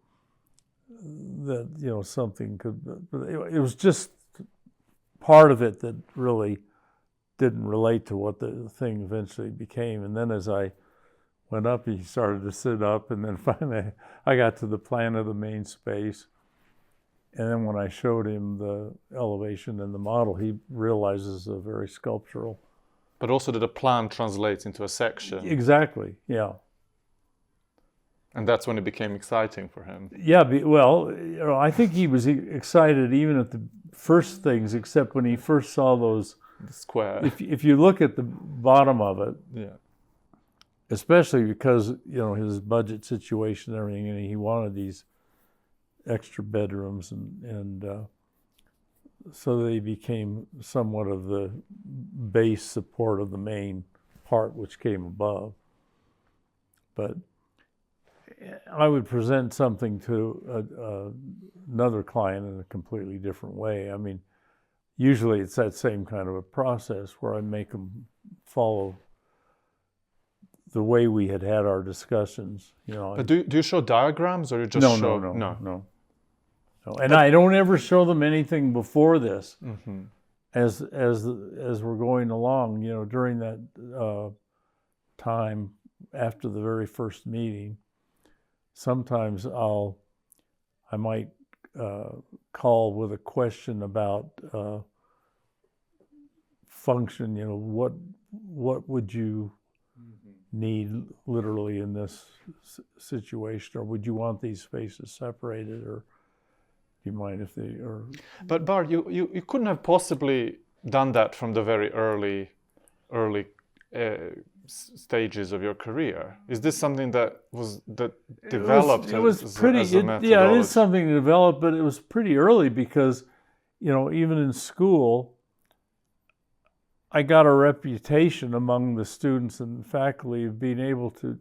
that, something could, but it was just part of it that really didn't relate to what the thing eventually became. And then as I went up, he started to sit up, and then finally I got to the plan of the main space. And then when I showed him the elevation and the model, he realizes a very sculptural. But also that the plan translates into a section. Exactly, yeah. And that's when it became exciting for him. Yeah, well, I think he was excited even at the first things, except when he first saw those. The square. If you look at the bottom of it, yeah. Especially because, his budget situation and everything, and he wanted these extra bedrooms, and so they became somewhat of the base support of the main part, which came above. But I would present something to another client in a completely different way. I mean, usually it's that same kind of a process where I make them follow the way we had our discussions. But do you show diagrams, or you just show? No. And I don't ever show them anything before this. Mm-hmm. As we're going along, during that time after the very first meeting, sometimes I might call with a question about function. What would you need literally in this situation, or would you want these spaces separated, or do you mind if they are? But Bart, you couldn't have possibly done that from the very early stages of your career. Is this something that developed? It was pretty. As a methodology? Yeah, it is something developed, but it was pretty early because, even in school, I got a reputation among the students and faculty of being able to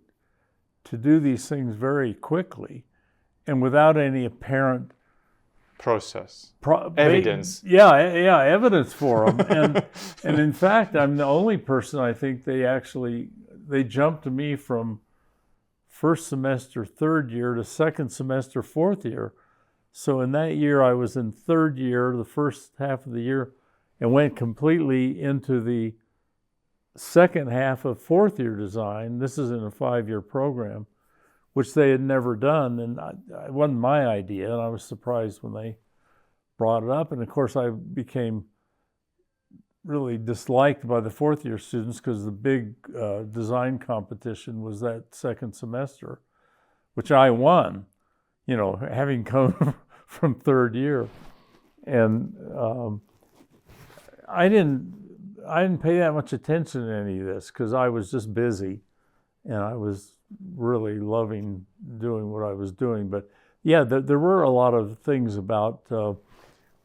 do these things very quickly and without any apparent process, evidence. Yeah, evidence for them. And in fact, I'm the only person I think they jumped to me from first semester, third year to second semester, fourth year. So in that year, I was in third year, the first half of the year, and went completely into the second half of fourth year design. This is in a 5-year program, which they had never done, and it wasn't my idea, and I was surprised when they brought it up. And of course, I became really disliked by the fourth year students because the big design competition was that second semester, which I won, you know, having come from third year. And I didn't pay that much attention to any of this because I was just busy, and I was really loving doing what I was doing. But yeah, there were a lot of things about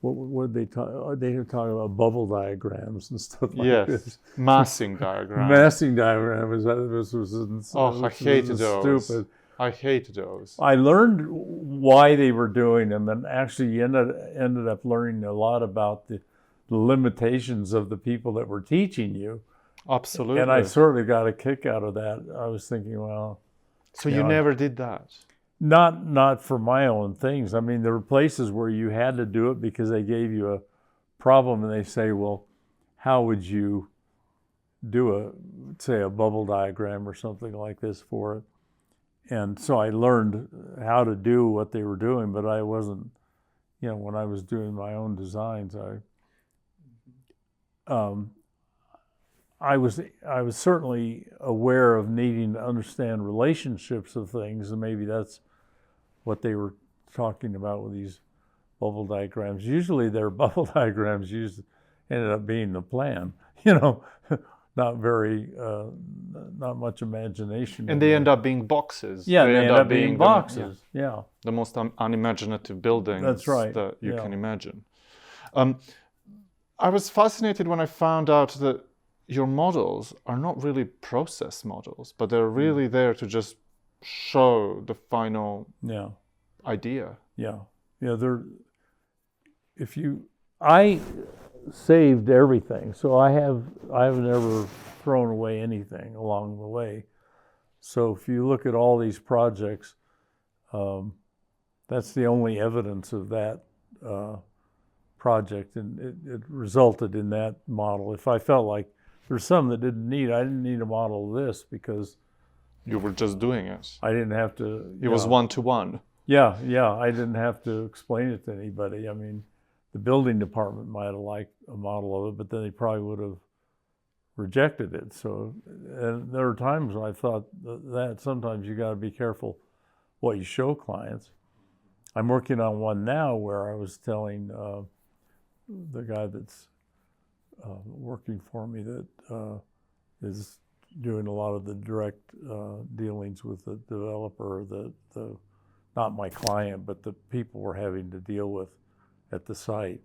what would they talk? They were talking about bubble diagrams and stuff like this. Massing diagrams. Massing diagrams. This was I hated those. Stupid. I hate those. I learned why they were doing them, and actually ended up learning a lot about the limitations of the people that were teaching you. Absolutely. And I sort of got a kick out of that. I was thinking, well, so you never did that? Not for my own things. I mean, there were places where you had to do it because they gave you a problem, and they say, well, how would you do say a bubble diagram or something like this for it? And so I learned how to do what they were doing, but I wasn't, you know, when I was doing my own designs, I was certainly aware of needing to understand relationships of things, and maybe that's what they were talking about with these bubble diagrams. Usually their bubble diagrams ended up being the plan, you know, not much imagination. And they end up being boxes. Yeah, they end up being boxes. The most unimaginative buildings. That's right. That you can imagine. I was fascinated when I found out that your models are not really process models, but they're really there to just show the final idea. I saved everything, so I've never thrown away anything along the way. So if you look at all these projects, that's the only evidence of that project, and it resulted in that model. If I felt like there's some that I didn't need a model of this because you were just doing it. I didn't have to. It was one-to-one. Yeah, I didn't have to explain it to anybody. I mean, the building department might have liked a model of it, but then they probably would have rejected it. So, and there are times when I thought that sometimes you got to be careful what you show clients. I'm working on one now where I was telling the guy that's working for me that is doing a lot of the direct dealings with the developer, the not my client, but the people we're having to deal with at the site,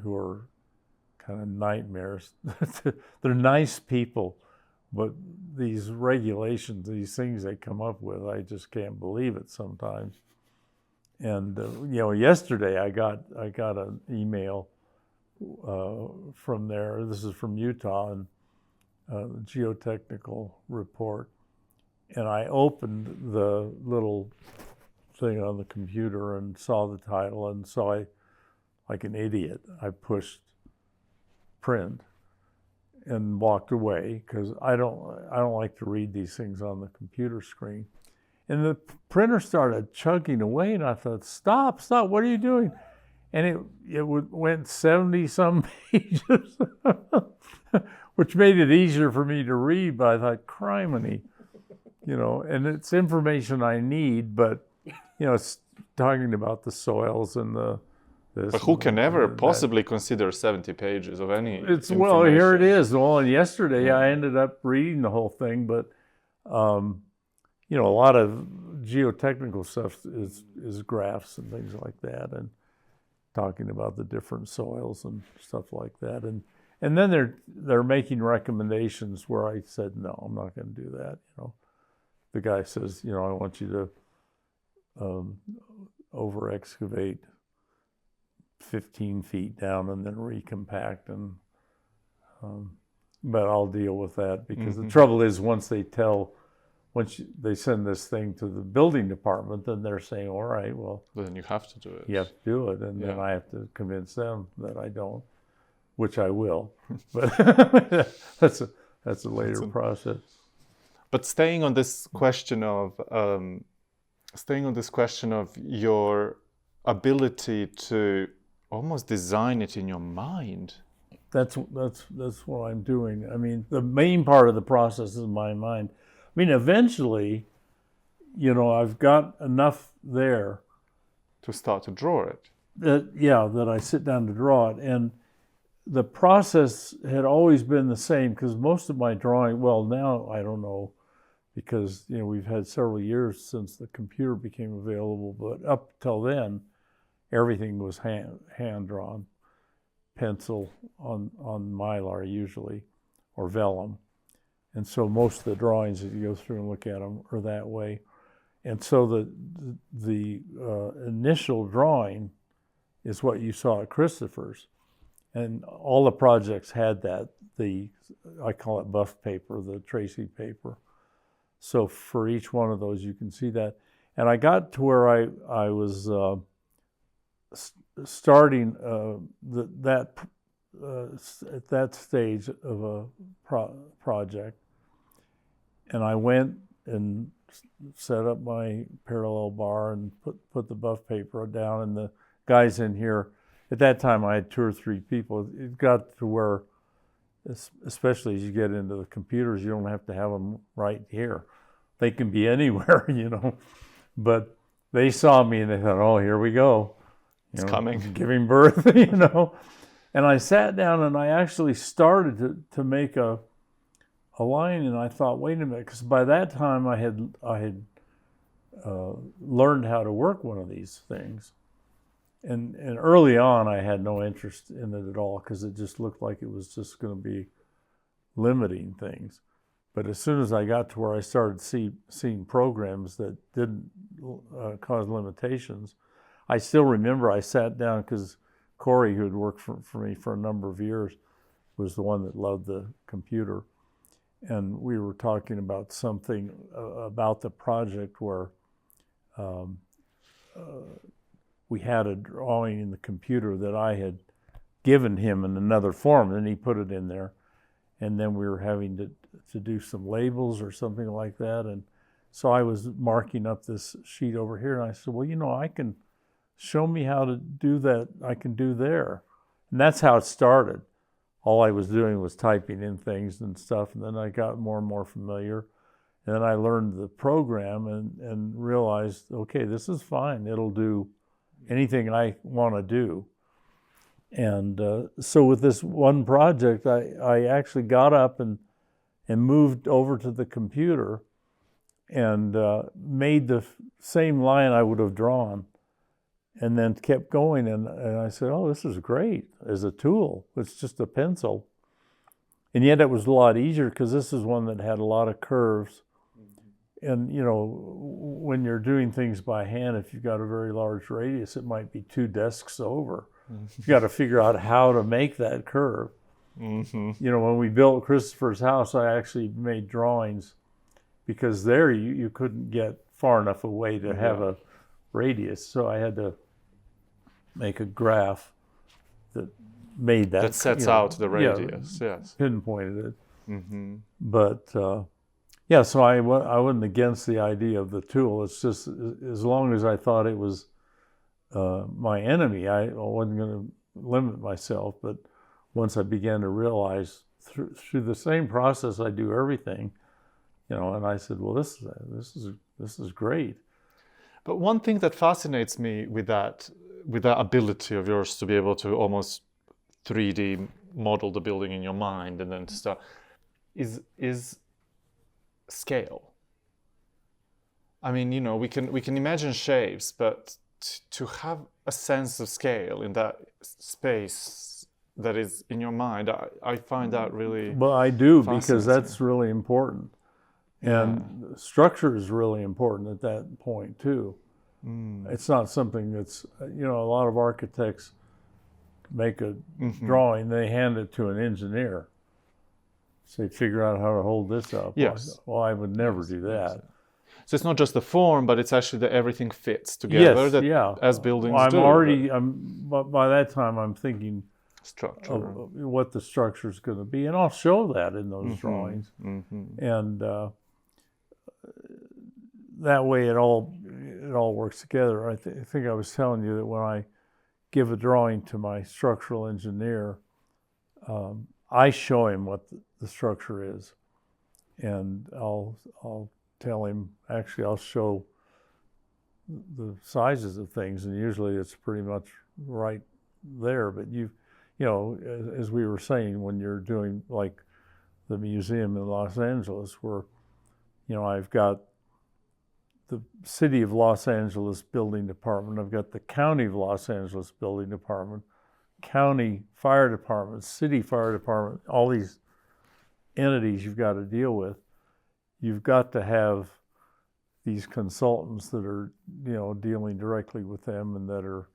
who are kind of nightmares. They're nice people, but these regulations, these things they come up with, I just can't believe it sometimes. And yesterday I got an email from there. This is from Utah, and geotechnical report. And I opened the little thing on the computer and saw the title, and so like an idiot, I pushed print and walked away because I don't like to read these things on the computer screen. And the printer started chugging away, and I thought, stop, what are you doing? And it went 70-some pages, which made it easier for me to read, but I thought, criminy, and it's information I need, but, it's talking about the soils and this. But who can ever possibly consider 70 pages of any information? Well, here it is. Well, and yesterday I ended up reading the whole thing, but, a lot of geotechnical stuff is graphs and things like that, and talking about the different soils and stuff like that. And then they're making recommendations where I said, no, I'm not going to do that. The guy says, I want you to over excavate 15 feet down and then recompact, and but I'll deal with that because the trouble is once they send this thing to the building department, then they're saying, all right, well, then you have to do it. You have to do it, and then I have to convince them that I don't, which I will. But That's a later process. But staying on this question of your ability to almost design it in your mind. That's what I'm doing. I mean, the main part of the process is my mind. I mean, eventually, I've got enough there To start to draw it. that I sit down to draw it. And the process had always been the same, because most of my drawing, well, now I don't know, because we've had several years since the computer became available, but up till then, everything was hand drawn, pencil on mylar usually, or vellum. And so most of the drawings, if you go through and look at them, are that way. And so the initial drawing is what you saw at Christopher's. And all the projects had that, I call it buff paper, the Tracy paper. So for each one of those, you can see that. And I got to where I was starting at that stage of a project. And I went and set up my parallel bar and put the buff paper down, and the guys in here, at that time I had 2 or 3 people. It got to where, especially as you get into the computers, you don't have to have them right here. They can be anywhere, But they saw me and they thought, oh, here we go. It's coming. Giving birth, And I sat down and I actually started to make a line, and I thought, wait a minute, because by that time I had learned how to work one of these things. And early on, I had no interest in it at all, because it just looked like it was just going to be limiting things. But as soon as I got to where I started seeing programs that didn't cause limitations, I still remember I sat down, because Corey, who had worked for me for a number of years, was the one that loved the computer. And we were talking about something about the project where we had a drawing in the computer that I had given him in another form, and he put it in there. And then we were having to do some labels or something like that. And so I was marking up this sheet over here, and I said, well, I can show me how to do that. I can do there. And that's how it started. All I was doing was typing in things and stuff, and then I got more and more familiar. And then I learned the program and realized, okay, this is fine. It'll do anything I want to do. And so with this one project, I actually got up and moved over to the computer and made the same line I would have drawn, and then kept going. And I said, oh, this is great as a tool. It's just a pencil. And yet it was a lot easier, because this is one that had a lot of curves. And, when you're doing things by hand, if you've got a very large radius, it might be 2 desks over. You've got to figure out how to make that curve. Mm-hmm. When we built Christopher's house, I actually made drawings, because there you couldn't get far enough away to have a radius. So I had to make a graph that made that. That sets out the radius, yes. Pinpointed it. Mm-hmm. But so I wasn't against the idea of the tool. It's just, as long as I thought it was my enemy, I wasn't going to limit myself. But once I began to realize through the same process I do everything, and I said, well, this is great. But one thing that fascinates me with that ability of yours to be able to almost 3D model the building in your mind and then start is scale. I mean, we can imagine shapes, but to have a sense of scale in that space that is in your mind, I find that really Well, I do, because that's really important. And structure is really important at that point too. It's not something that's, a lot of architects make a drawing, they hand it to an engineer. Say, figure out how to hold this up. Yes. Well, I would never do that. So it's not just the form, but it's actually that everything fits together. Yes, as buildings do. By that time I'm thinking structure. of what the structure is going to be, and I'll show that in those drawings, and that way it all works together. I think I was telling you that when I give a drawing to my structural engineer, I show him what the structure is, and I'll tell him, actually I'll show the sizes of things, and usually it's pretty much right there. But you know, as we were saying, when you're doing like the museum in Los Angeles, where, you know, I've got the City of Los Angeles Building Department, I've got the County of Los Angeles Building Department, County Fire Department, City Fire Department, all these entities you've got to deal with. You've got to have these consultants that are, you know, dealing directly with them, and that are,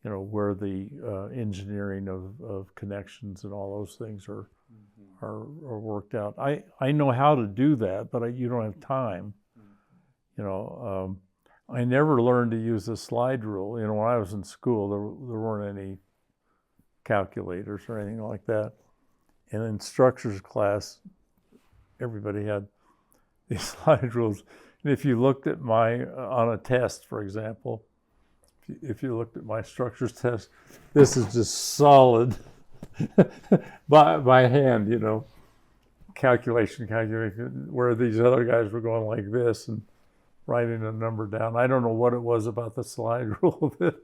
you know, where the engineering of connections and all those things are worked out. I know how to do that, but you don't have time. You know, I never learned to use the slide rule. You know, when I was in school, there weren't any calculators or anything like that. And in structures class, everybody had these slide rules. And if you looked at on a test, for example, if you looked at my structures test, this is just solid by hand, you know, calculation, where these other guys were going like this and writing a number down. I don't know what it was about the slide rule that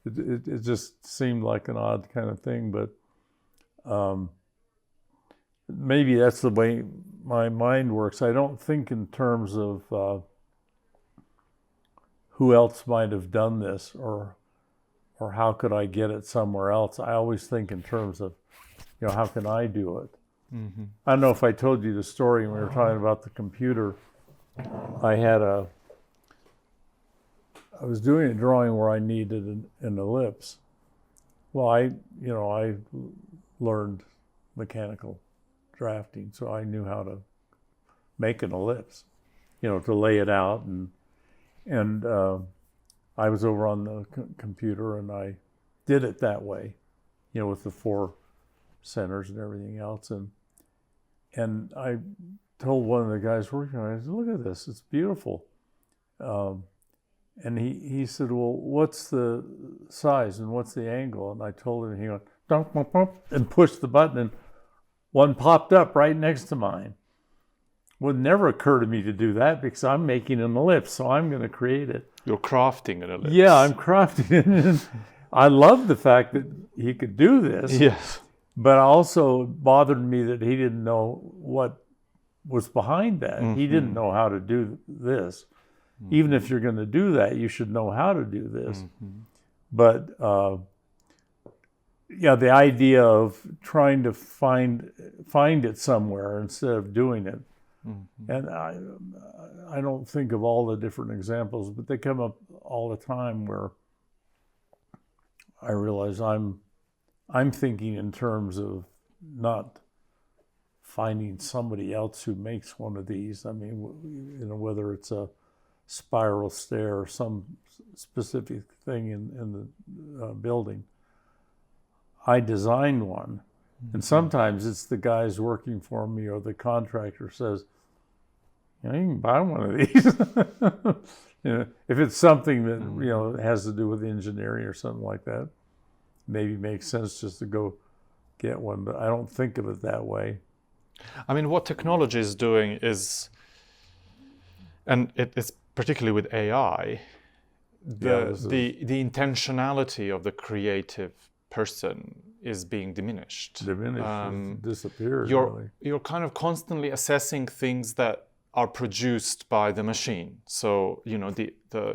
it just seemed like an odd kind of thing, but maybe that's the way my mind works. I don't think in terms of who else might have done this, or how could I get it somewhere else. I always think in terms of, you know, how can I do it? I don't know if I told you the story when we were talking about the computer. I was doing a drawing where I needed an ellipse. Well, I learned mechanical drafting, so I knew how to make an ellipse, you know, to lay it out, and I was over on the computer and I did it that way, you know, with the 4 centers and everything else, and I told one of the guys working on it, I said, "Look at this, it's beautiful." And he said, "Well, what's the size and what's the angle?" And I told him, and he went, "Dump, dump, dump," and pushed the button, and one popped up right next to mine. Would never occur to me to do that because I'm making an ellipse, so I'm going to create it. You're crafting an ellipse. Yeah, I'm crafting it. I love the fact that he could do this. Yes. But also it bothered me that he didn't know what was behind that. He didn't know how to do this. Even if you're going to do that, you should know how to do this. But yeah, the idea of trying to find it somewhere instead of doing it. And I don't think of all the different examples, but they come up all the time where I realize I'm thinking in terms of not finding somebody else who makes one of these. I mean, you know, whether it's a spiral stair or some specific thing in the building. I designed one, and sometimes it's the guys working for me or the contractor says, "You know, you can buy one of these." You know, if it's something that, you know, has to do with engineering or something like that, maybe makes sense just to go get one, but I don't think of it that way. I mean, what technology is doing is, and it's particularly with AI, the intentionality of the creative person is being diminished. Disappears. You're kind of constantly assessing things that are produced by the machine. So, you know,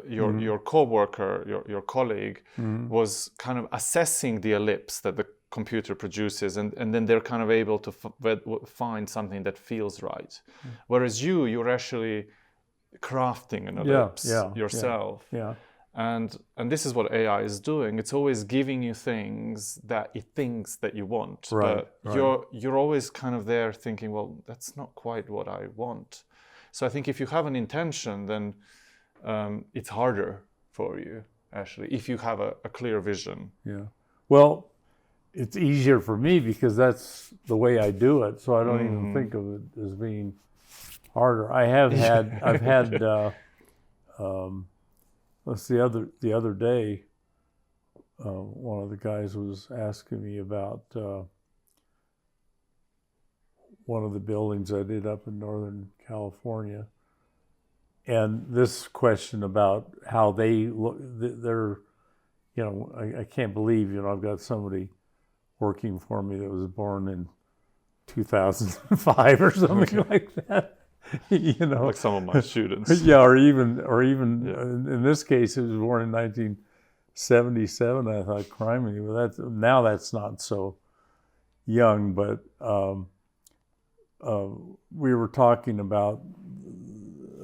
your co-worker, your colleague was kind of assessing the ellipse that the computer produces, and then they're kind of able to find something that feels right. Whereas you're actually crafting an ellipse yourself. Yeah. And this is what AI is doing. It's always giving you things that it thinks that you want. But you're always kind of there thinking, well, that's not quite what I want. So I think if you have an intention, then it's harder for you, actually, if you have a clear vision. Yeah. Well, it's easier for me because that's the way I do it. So I don't even think of it as being harder. I've had the other day, one of the guys was asking me about one of the buildings I did up in Northern California, and this question about how they look, they're, I can't believe, I've got somebody working for me that was born in 2005 or something like that. Like some of my students. Yeah, or even in this case, it was born in 1977. I thought, criminy, well, that's not so young, but we were talking about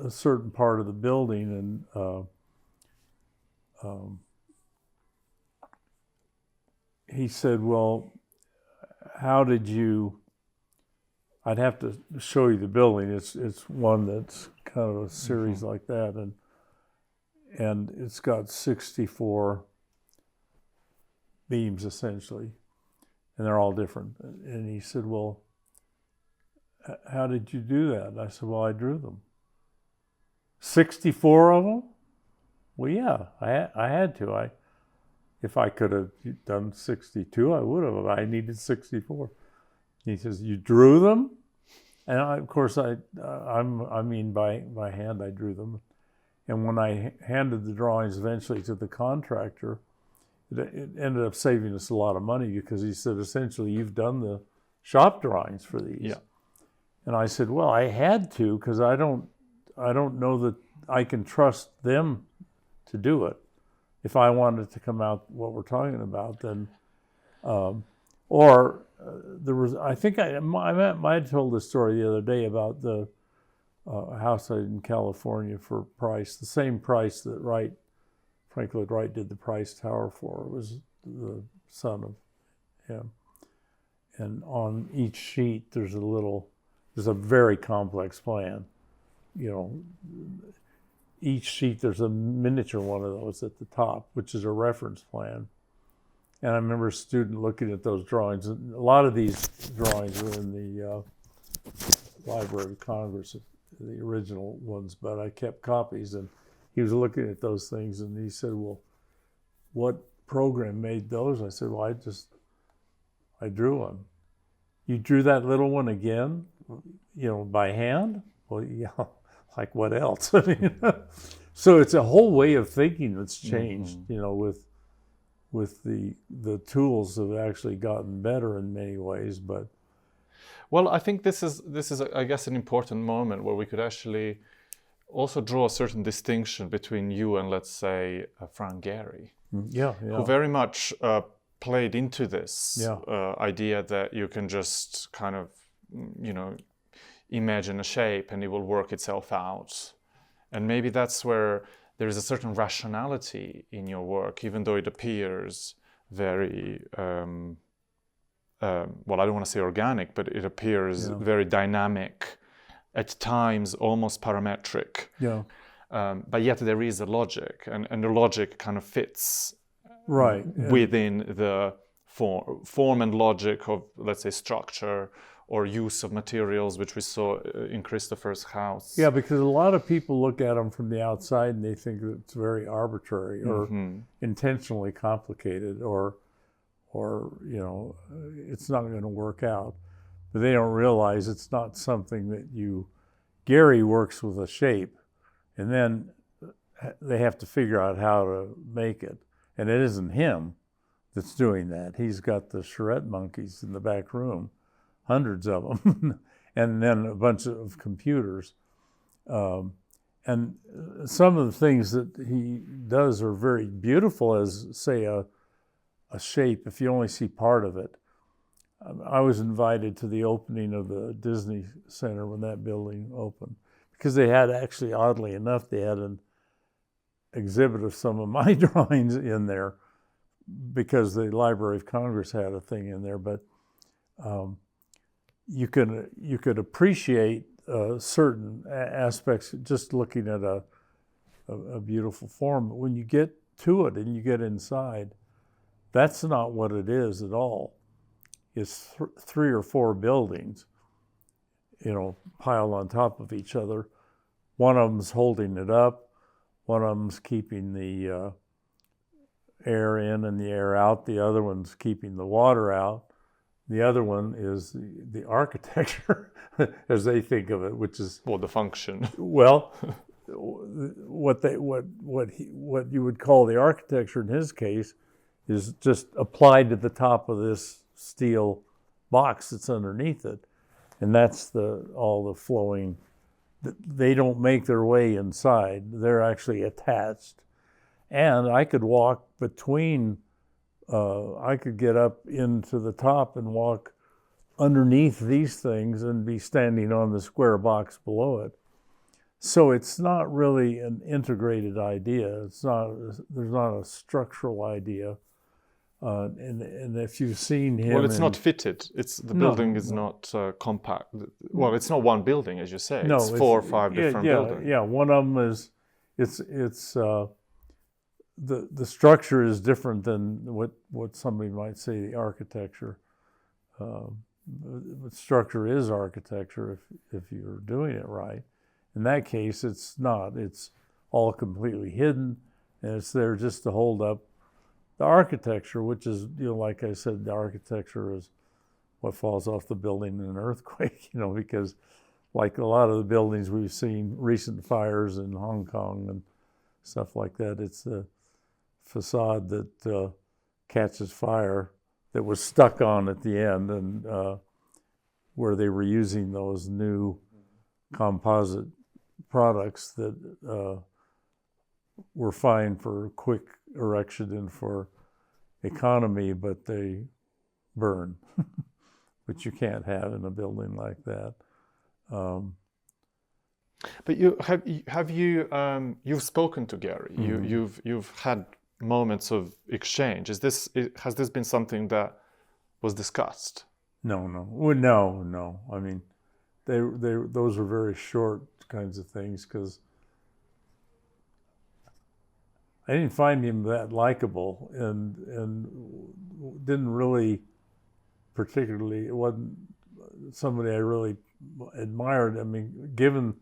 a certain part of the building, and he said, well, how did you, I'd have to show you the building. It's one that's kind of a series like that, and it's got 64 beams essentially, and they're all different. And he said, well, how did you do that? And I said, well, I drew them. 64 of them? Well, yeah, I had to. If I could have done 62, I would have. I needed 64. He says, you drew them? And of course, by hand, I drew them. And when I handed the drawings eventually to the contractor, it ended up saving us a lot of money because he said, essentially, you've done the shop drawings for these. Yeah. And I said, well, I had to because I don't know that I can trust them to do it. If I wanted to come out what we're talking about, then, there was, I think I might have told this story the other day about the house I did in California for Price, the same price that Frank Lloyd Wright did the Price Tower for. It was the son of him. And on each sheet, there's a very complex plan. Each sheet, there's a miniature one of those at the top, which is a reference plan. And I remember a student looking at those drawings. And a lot of these drawings are in the Library of Congress, the original ones, but I kept copies. And he was looking at those things, and he said, well, what program made those? I said, well, I drew one. You drew that little one again, by hand? Well, yeah. Like what else? So it's a whole way of thinking that's changed, with the tools have actually gotten better in many ways. But well, I think this is I guess an important moment where we could actually also draw a certain distinction between you and, let's say, Frank Gehry, who very much played into this idea that you can just kind of, imagine a shape and it will work itself out. And maybe that's where there is a certain rationality in your work, even though it appears very, well, I don't want to say organic, but it appears very dynamic, at times almost parametric. Yeah. But yet there is a logic, and the logic kind of fits within the form and logic of, let's say, structure or use of materials, which we saw in Christopher's house. Yeah, because a lot of people look at them from the outside and they think that it's very arbitrary or intentionally complicated or it's not going to work out. But they don't realize it's not something that Gehry works with a shape, and then they have to figure out how to make it. And it isn't him that's doing that. He's got the charrette monkeys in the back room, hundreds of them, and then a bunch of computers. And some of the things that he does are very beautiful as, say, a shape, if you only see part of it. I was invited to the opening of the Disney Center when that building opened, because they had actually, oddly enough, they had an exhibit of some of my drawings in there because the Library of Congress had a thing in there. But you could appreciate certain aspects just looking at a beautiful form. But when you get to it and you get inside, that's not what it is at all. is 3 or 4 buildings, piled on top of each other. One of them's holding it up. One of them's keeping the air in and the air out. The other one's keeping the water out. The other one is the architecture, as they think of it, which is the function. Well, what you would call the architecture in his case is just applied to the top of this steel box that's underneath it, and that's all the flowing. They don't make their way inside; they're actually attached. And I could walk between. I could get up into the top and walk underneath these things and be standing on the square box below it. So it's not really an integrated idea. There's not a structural idea. And if you've seen him, well, it's not fitted. The building is not compact. Well, it's not one building, as you say. No, it's 4 or 5 different buildings. Yeah, one of them is the structure is different than what somebody might say the architecture. The structure is architecture if you're doing it right. In that case, it's not. It's all completely hidden, and it's there just to hold up the architecture, which is, like I said, the architecture is what falls off the building in an earthquake, because like a lot of the buildings we've seen, recent fires in Hong Kong and stuff like that, it's the facade that catches fire that was stuck on at the end, and where they were using those new composite products that were fine for quick erection and for economy, but they burn, which you can't have in a building like that. But you've spoken to Gary. Mm-hmm. You've had moments of exchange. Has this been something that was discussed? No. Well, no. I mean, those were very short kinds of things, because I didn't find him that likable, and didn't really particularly. It wasn't somebody I really admired. I mean, given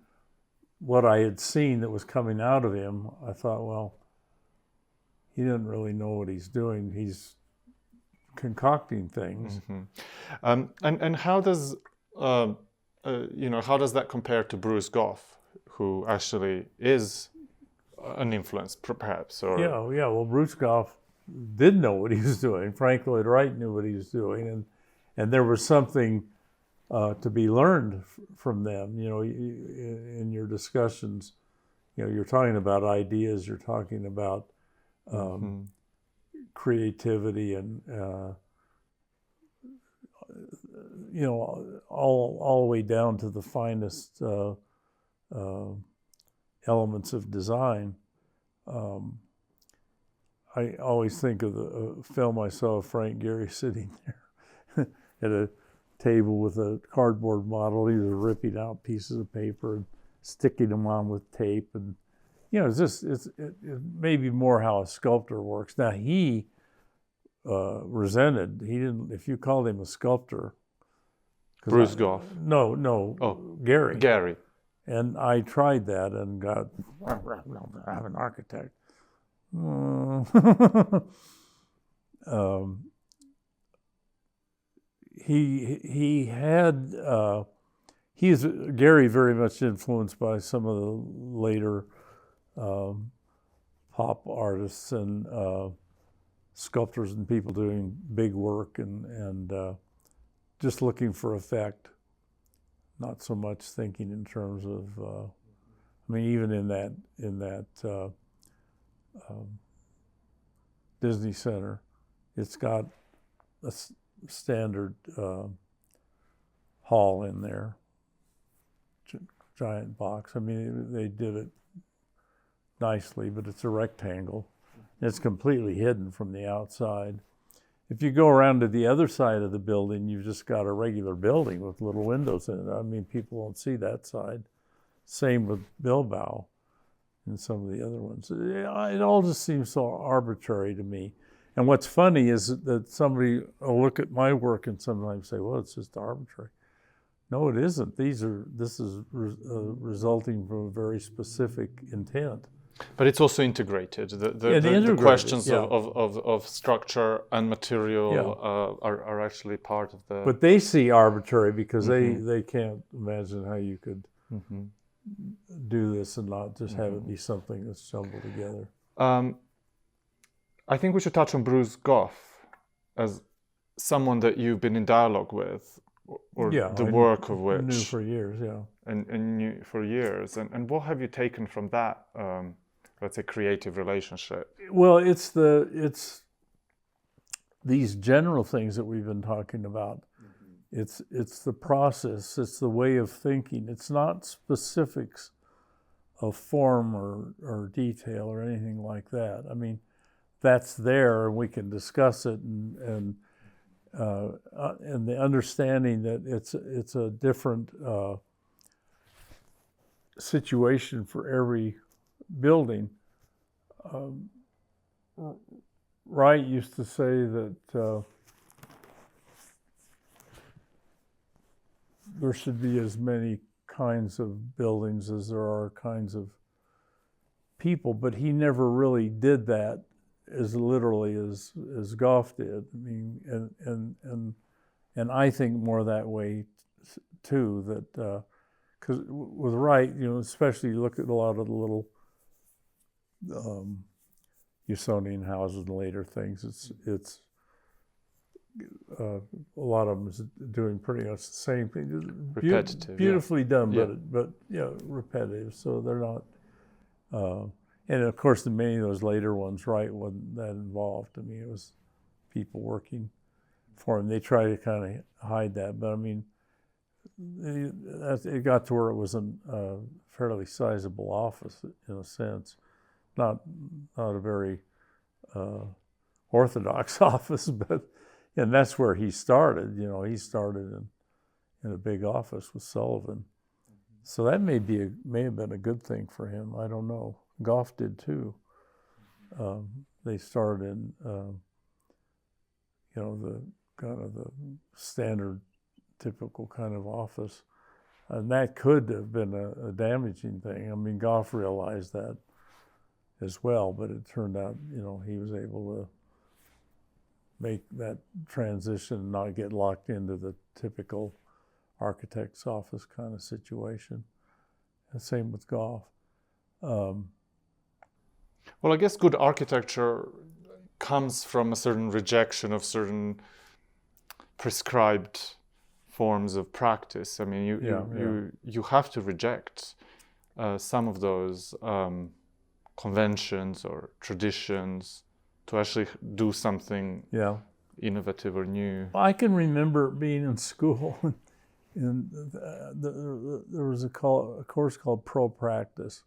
what I had seen that was coming out of him, I thought, well, he doesn't really know what he's doing. He's concocting things. Mm-hmm. And how does how does that compare to Bruce Goff, who actually is an influence, perhaps? Or yeah. Well, Bruce Goff did know what he was doing. Frank Lloyd Wright knew what he was doing, and there was something to be learned from them. In your discussions, you're talking about ideas. You're talking about creativity and all the way down to the finest elements of design. I always think of the film I saw of Frank Gehry sitting there at a table with a cardboard model. He was ripping out pieces of paper and sticking them on with tape, and it may be more how a sculptor works. Now he resented. He didn't. If you called him a sculptor, Bruce Goff. No. Oh, Gehry. Gehry. And I tried that and got. I'm an architect. He had. He's Gehry very much influenced by some of the later pop artists and sculptors and people doing big work and just looking for effect, not so much thinking in terms of. I mean, even in that Disney Center, it's got a standard hall in there. Giant box. I mean, they did it nicely, but it's a rectangle. It's completely hidden from the outside. If you go around to the other side of the building, you've just got a regular building with little windows in it. I mean, people won't see that side. Same with Bilbao and some of the other ones. It all just seems so arbitrary to me. And what's funny is that somebody will look at my work and sometimes say, well, it's just arbitrary. No, it isn't. This is resulting from a very specific intent. But it's also integrated. The questions of structure and material are actually part of the... But they see arbitrary because they can't imagine how you could do this and not just have it be something that's jumbled together. I think we should touch on Bruce Goff as someone that you've been in dialogue with, or the work of which... knew for years, And knew for years. And what have you taken from that, let's say, creative relationship? Well, it's these general things that we've been talking about. It's the process, it's the way of thinking. It's not specifics of form or detail or anything like that. I mean, that's there and we can discuss it and the understanding that it's a different situation for every building. Wright used to say that there should be as many kinds of buildings as there are kinds of people, but he never really did that as literally as Goff did. I mean, and I think more that way too. That because with Wright, especially you look at a lot of the little Usonian houses and later things. It's a lot of them is doing pretty much the same thing. Repetitive, beautifully done, but repetitive. So they're not. And of course, many of those later ones, Wright wasn't that involved. I mean, it was people working for him. They try to kind of hide that, but I mean, it got to where it was a fairly sizable office in a sense, not a very orthodox office, and that's where he started. He started in a big office with Sullivan, so that may have been a good thing for him. I don't know. Goff did too. They started in, the kind of the standard, typical kind of office, and that could have been a damaging thing. I mean, Goff realized that as well, but it turned out, he was able to make that transition and not get locked into the typical architect's office kind of situation. And same with Goff. Well, I guess good architecture comes from a certain rejection of certain prescribed forms of practice. I mean, you have to reject some of those conventions or traditions to actually do something innovative or new. I can remember being in school, and there was a course called Pro Practice,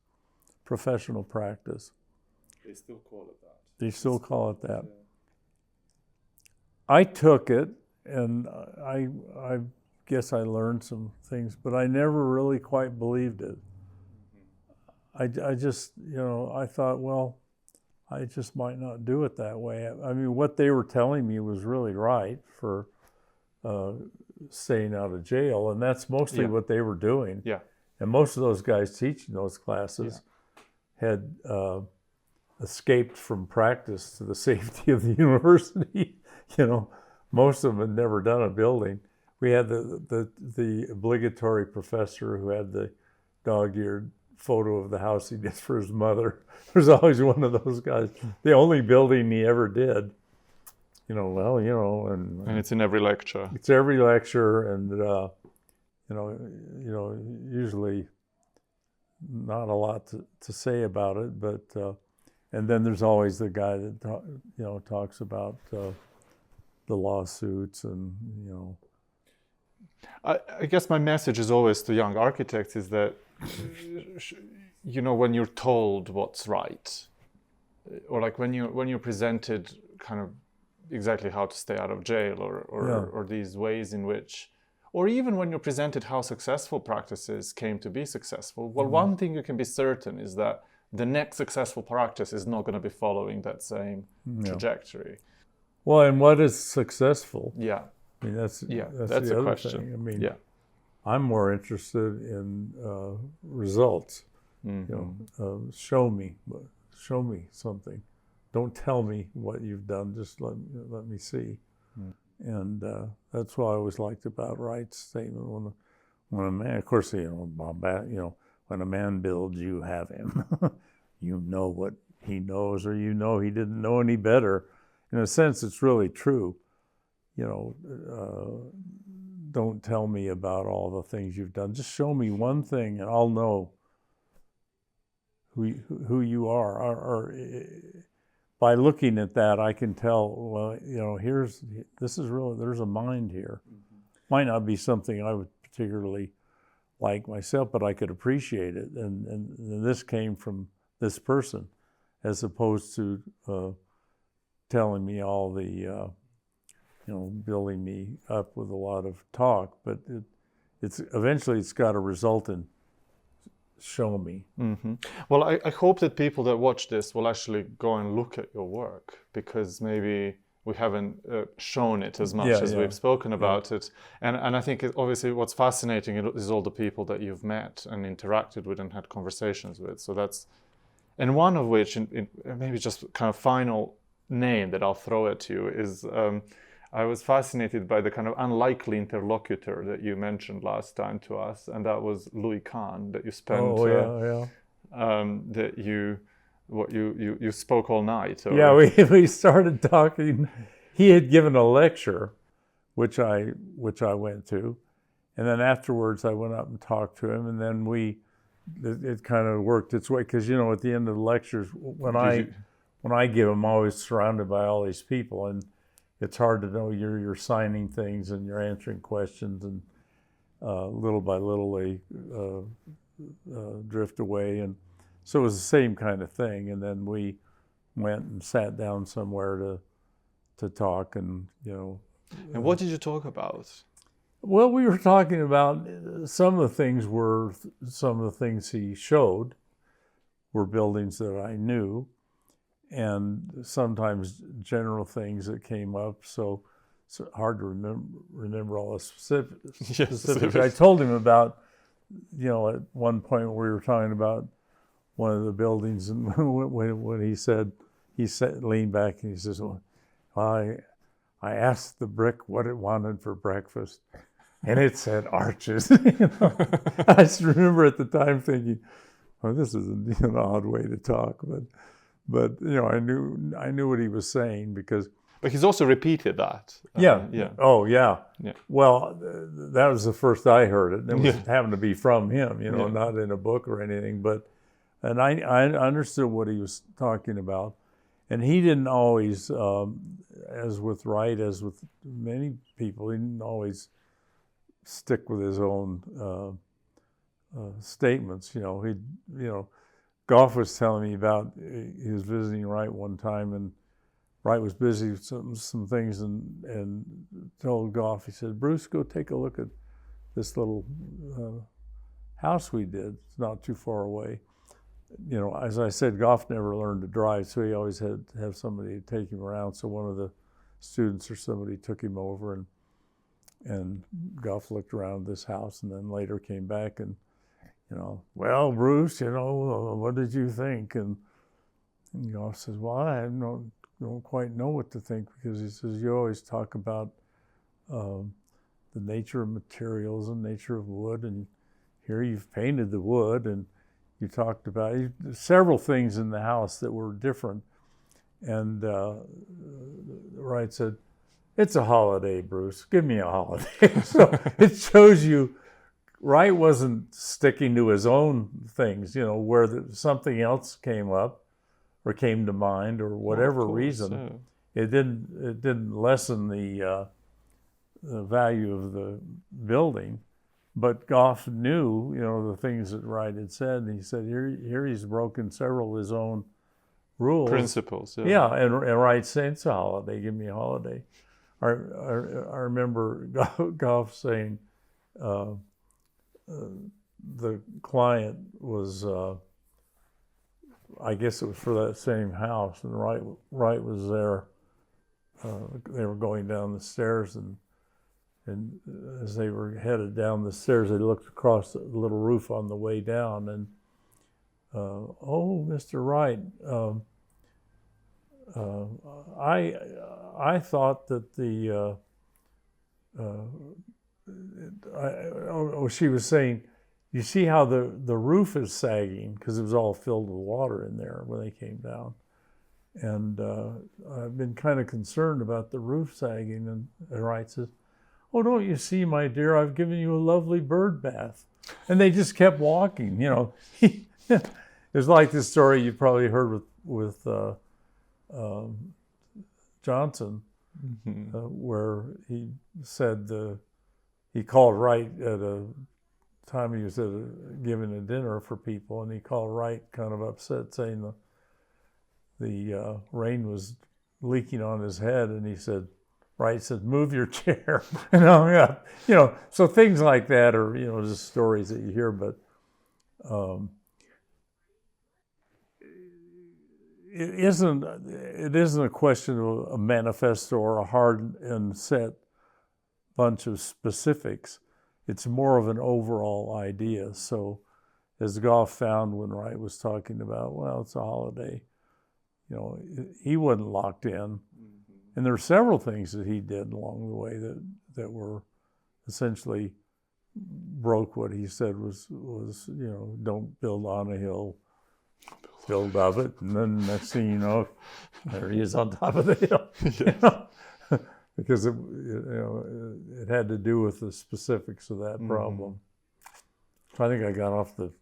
Professional Practice. They still call it that. They still call it that. I took it, and I guess I learned some things, but I never really quite believed it. I just, I thought, well, I just might not do it that way. I mean, what they were telling me was really right for staying out of jail, and that's mostly what they were doing. Yeah. And most of those guys teaching those classes had escaped from practice to the safety of the university. Most of them had never done a building. We had the obligatory professor who had the dog-eared photo of the house he did for his mother. There's always one of those guys. The only building he ever did. And it's in every lecture. It's every lecture, and usually not a lot to say about it, but and then there's always the guy that talks about the lawsuits and I guess my message is always to young architects is that when you're told what's right, or like when you're presented kind of exactly how to stay out of jail or these ways in which, or even when you're presented how successful practices came to be successful, well, one thing you can be certain is that the next successful practice is not going to be following that same trajectory. Well, and what is successful? Yeah. I mean, that's the the other question. thing. I mean, Yeah. I'm more interested in results. Show me something. Don't tell me what you've done. Just let me see. And that's what I always liked about Wright's statement. When a man, of course, when a man builds, you have him. You know what he knows, or he didn't know any better. In a sense, it's really true. Don't tell me about all the things you've done. Just show me one thing, and I'll know who you are. Or by looking at that, I can tell. Well, there's a mind here. Might not be something I would particularly like myself, but I could appreciate it. And this came from this person, as opposed to telling me all the. Building me up with a lot of talk, but it's eventually got to result in show me. Mm-hmm. Well, I hope that people that watch this will actually go and look at your work, because maybe we haven't shown it as much as we've spoken about it. And I think obviously what's fascinating is all the people that you've met and interacted with and had conversations with. So that's, and one of which, maybe just kind of final name that I'll throw at you is, I was fascinated by the kind of unlikely interlocutor that you mentioned last time to us, and that was Louis Kahn, that you spent. That you spoke all night. Or... Yeah, we started talking. He had given a lecture, which I went to, and then afterwards I went up and talked to him, and then it kind of worked its way, because at the end of the lectures, when I give them, I'm always surrounded by all these people, and it's hard to know you're signing things and you're answering questions, and little by little they drift away. And so it was the same kind of thing. And then we went and sat down somewhere to talk, and And what did you talk about? Well, we were talking about some of the things he showed were buildings that I knew, and sometimes general things that came up. So it's hard to remember all the specifics. I told him about, at one point we were talking about one of the buildings, and when he leaned back and he says, "Well, I asked the brick what it wanted for breakfast, and it said arches." I just remember at the time thinking, "Oh, this is an odd way to talk," but I knew what he was saying, because. But he's also repeated that. Yeah. Oh, yeah. Yeah. Well, that was the first I heard it. It happened to be from him, not in a book or anything. And I understood what he was talking about. And he didn't always, as with Wright, as with many people, he didn't always stick with his own statements. Goff was telling me about, he was visiting Wright one time, and Wright was busy with some things, and told Goff, he said, "Bruce, go take a look at this little house we did. It's not too far away." As I said, Goff never learned to drive, so he always had to have somebody to take him around. So one of the students or somebody took him over, and Goff looked around this house, and then later came back and, "Well, Bruce, what did you think?" And Goff says, "Well, I don't quite know what to think," because he says, "You always talk about the nature of materials and nature of wood, and here you've painted the wood, and you talked about several things in the house that were different." And Wright said, "It's a holiday, Bruce. Give me a holiday." So it shows you Wright wasn't sticking to his own things, where something else came up or came to mind, or whatever reason. It didn't lessen the value of the building. But Goff knew, the things that Wright had said, and he said, here he's broken several of his own rules. Principles, yeah. Yeah, and Wright saying, "It's a holiday, give me a holiday." I remember Goff saying, the client was I guess it was for that same house, and Wright was there. They were going down the stairs, and as they were headed down the stairs, they looked across the little roof on the way down, and oh, Mr. Wright, I thought that she was saying, you see how the roof is sagging, because it was all filled with water in there when they came down. And I've been kind of concerned about the roof sagging. And Wright says, oh, don't you see, my dear, I've given you a lovely bird bath. And they just kept walking, you know. It was like this story you probably heard with Johnson, where he said he called Wright at a time he was giving a dinner for people, and he called Wright kind of upset, saying the rain was leaking on his head, and Wright said, move your chair. So things like that are, just stories that you hear, but it isn't a question of a manifesto or a hard and set bunch of specifics. It's more of an overall idea. So as Goff found when Wright was talking about, well, it's a holiday, he wasn't locked in. And there were several things that he did along the way that were essentially broke what he said was don't build on a hill, build of it. And then next thing you know, there he is on top of the hill. Yes. Because it had to do with the specifics of that problem. So I think I got off the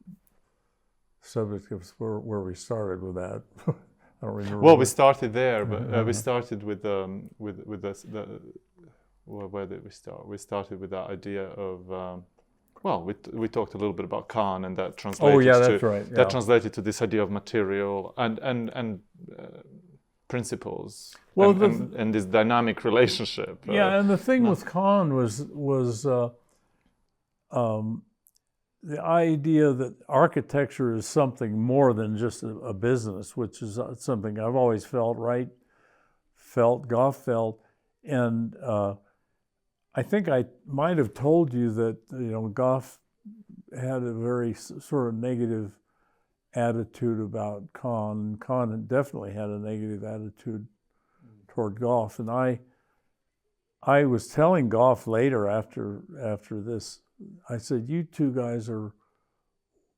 subject of where we started with that. I don't remember. Well, we started there, but we started with where did we start? We started with the idea of we talked a little bit about Khan, and that translated. Oh yeah, that's right. Yeah. That translated to this idea of material and principles. Well, and this dynamic relationship. Yeah, and the thing with Khan was the idea that architecture is something more than just a business, which is something I've always felt, Goff felt, and I think I might have told you that Goff had a very sort of negative attitude about Khan. Khan definitely had a negative attitude toward Goff, and I was telling Goff later after this, I said, you two guys are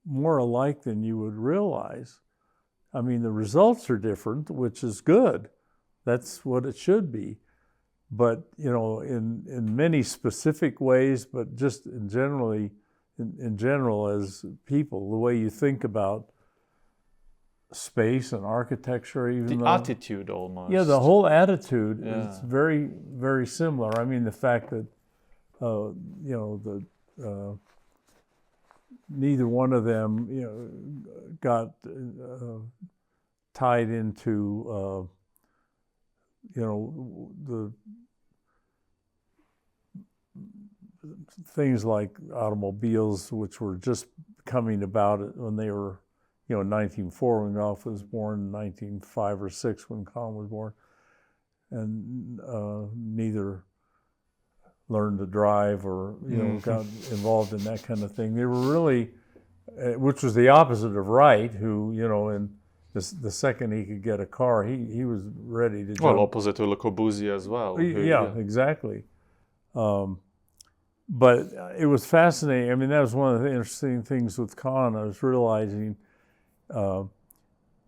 more alike than you would realize. I mean, the results are different, which is good. That's what it should be. But, in many specific ways, but just in general as people, the way you think about space and architecture, even the attitude almost. Yeah, the whole attitude is very, very similar. I mean, the fact that, neither one of them, got tied into, the things like automobiles, which were just coming about when they were, in 1904 when Goff was born, 1905 or 6 when Khan was born, and neither learned to drive or got involved in that kind of thing. They were really, which was the opposite of Wright, who in the second he could get a car, he was ready to jump. Well, opposite to Le Corbusier as well. Exactly. But it was fascinating. I mean, that was one of the interesting things with Khan. I was realizing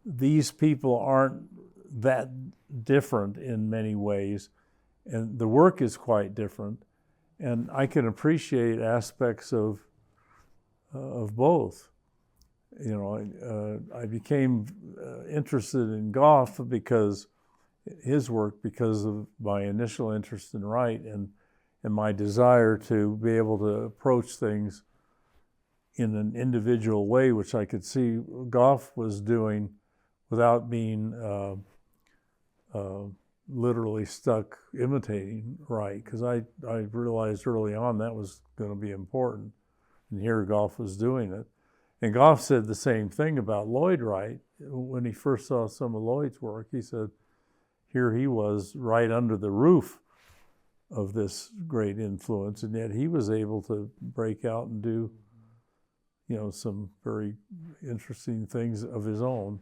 these people aren't that different in many ways, and the work is quite different. And I can appreciate aspects of both. I became interested in Goff because of my initial interest in Wright and my desire to be able to approach things in an individual way, which I could see Goff was doing without being literally stuck imitating Wright, because I realized early on that was going to be important, and here Goff was doing it. And Goff said the same thing about Lloyd Wright. When he first saw some of Lloyd's work, he said, here he was right under the roof of this great influence, and yet he was able to break out and do, some very interesting things of his own.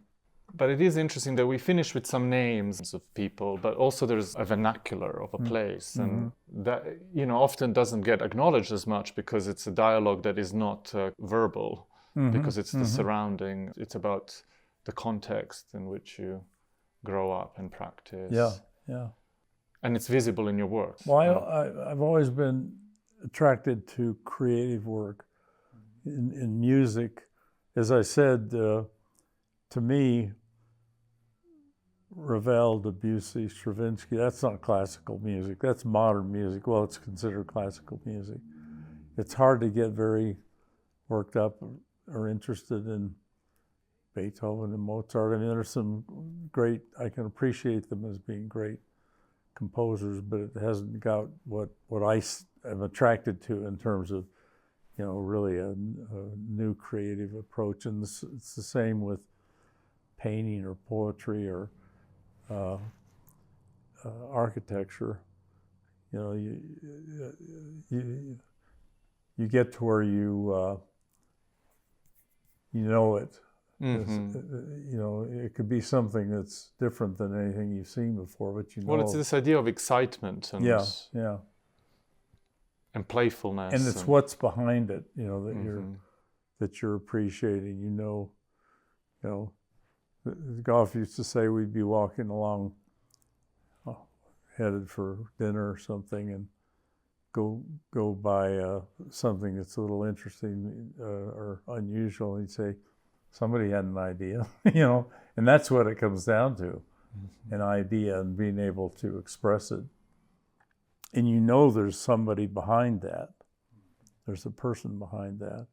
But it is interesting that we finish with some names of people, but also there's a vernacular of a place, and that often doesn't get acknowledged as much because it's a dialogue that is not verbal, because it's the surrounding. It's about the context in which you grow up and practice. Yeah. And it's visible in your work. Well, I've always been attracted to creative work in music. As I said, to me, Ravel, Debussy, Stravinsky, that's not classical music. That's modern music. Well, it's considered classical music. It's hard to get very worked up or interested in Beethoven and Mozart. I mean, there's some great, I can appreciate them as being great composers, but it hasn't got what I am attracted to in terms of, really a new creative approach. And it's the same with painting or poetry or architecture. You get to where you know it. It could be something that's different than anything you've seen before, but Well, it's this idea of excitement and and playfulness, and it's what's behind it, that you're appreciating. Goff used to say we'd be walking along, headed for dinner or something, and go by something that's a little interesting or unusual, and he'd say, somebody had an idea, and that's what it comes down to, an idea and being able to express it. And there's somebody behind that. There's a person behind that.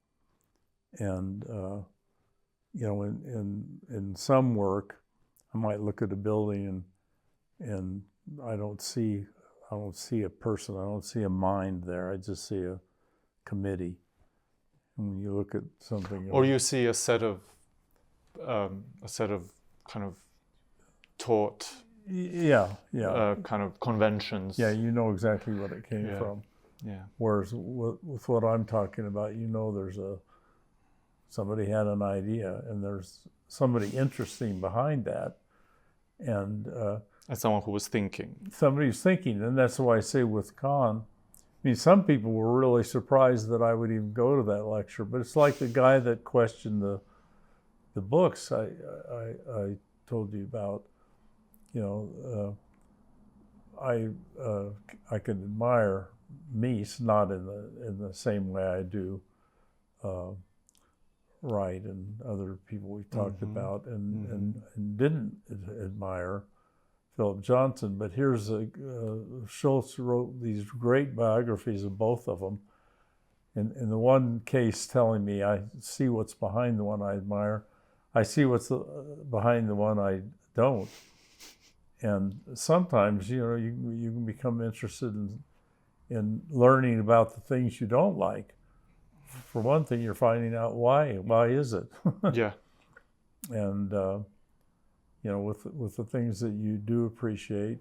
And, in some work, I might look at a building and I don't see a person, I don't see a mind there, I just see a committee. And when you look at something, or you see a set of kind of taught, kind of conventions. Yeah, you know exactly what it came from. Yeah. Whereas with what I'm talking about, there's somebody had an idea, and there's somebody interesting behind that, and someone who was thinking. Somebody's thinking, and that's why I say with Kahn. I mean, some people were really surprised that I would even go to that lecture, but it's like the guy that questioned the books I told you about. I can admire Mies, not in the same way I do Wright and other people we talked about, and didn't admire Philip Johnson. But here's Schultz wrote these great biographies of both of them. In the one case telling me I see what's behind the one I admire, I see what's behind the one I don't. And sometimes, you can become interested in learning about the things you don't like. For one thing, you're finding out why. Why is it? Yeah. And with the things that you do appreciate,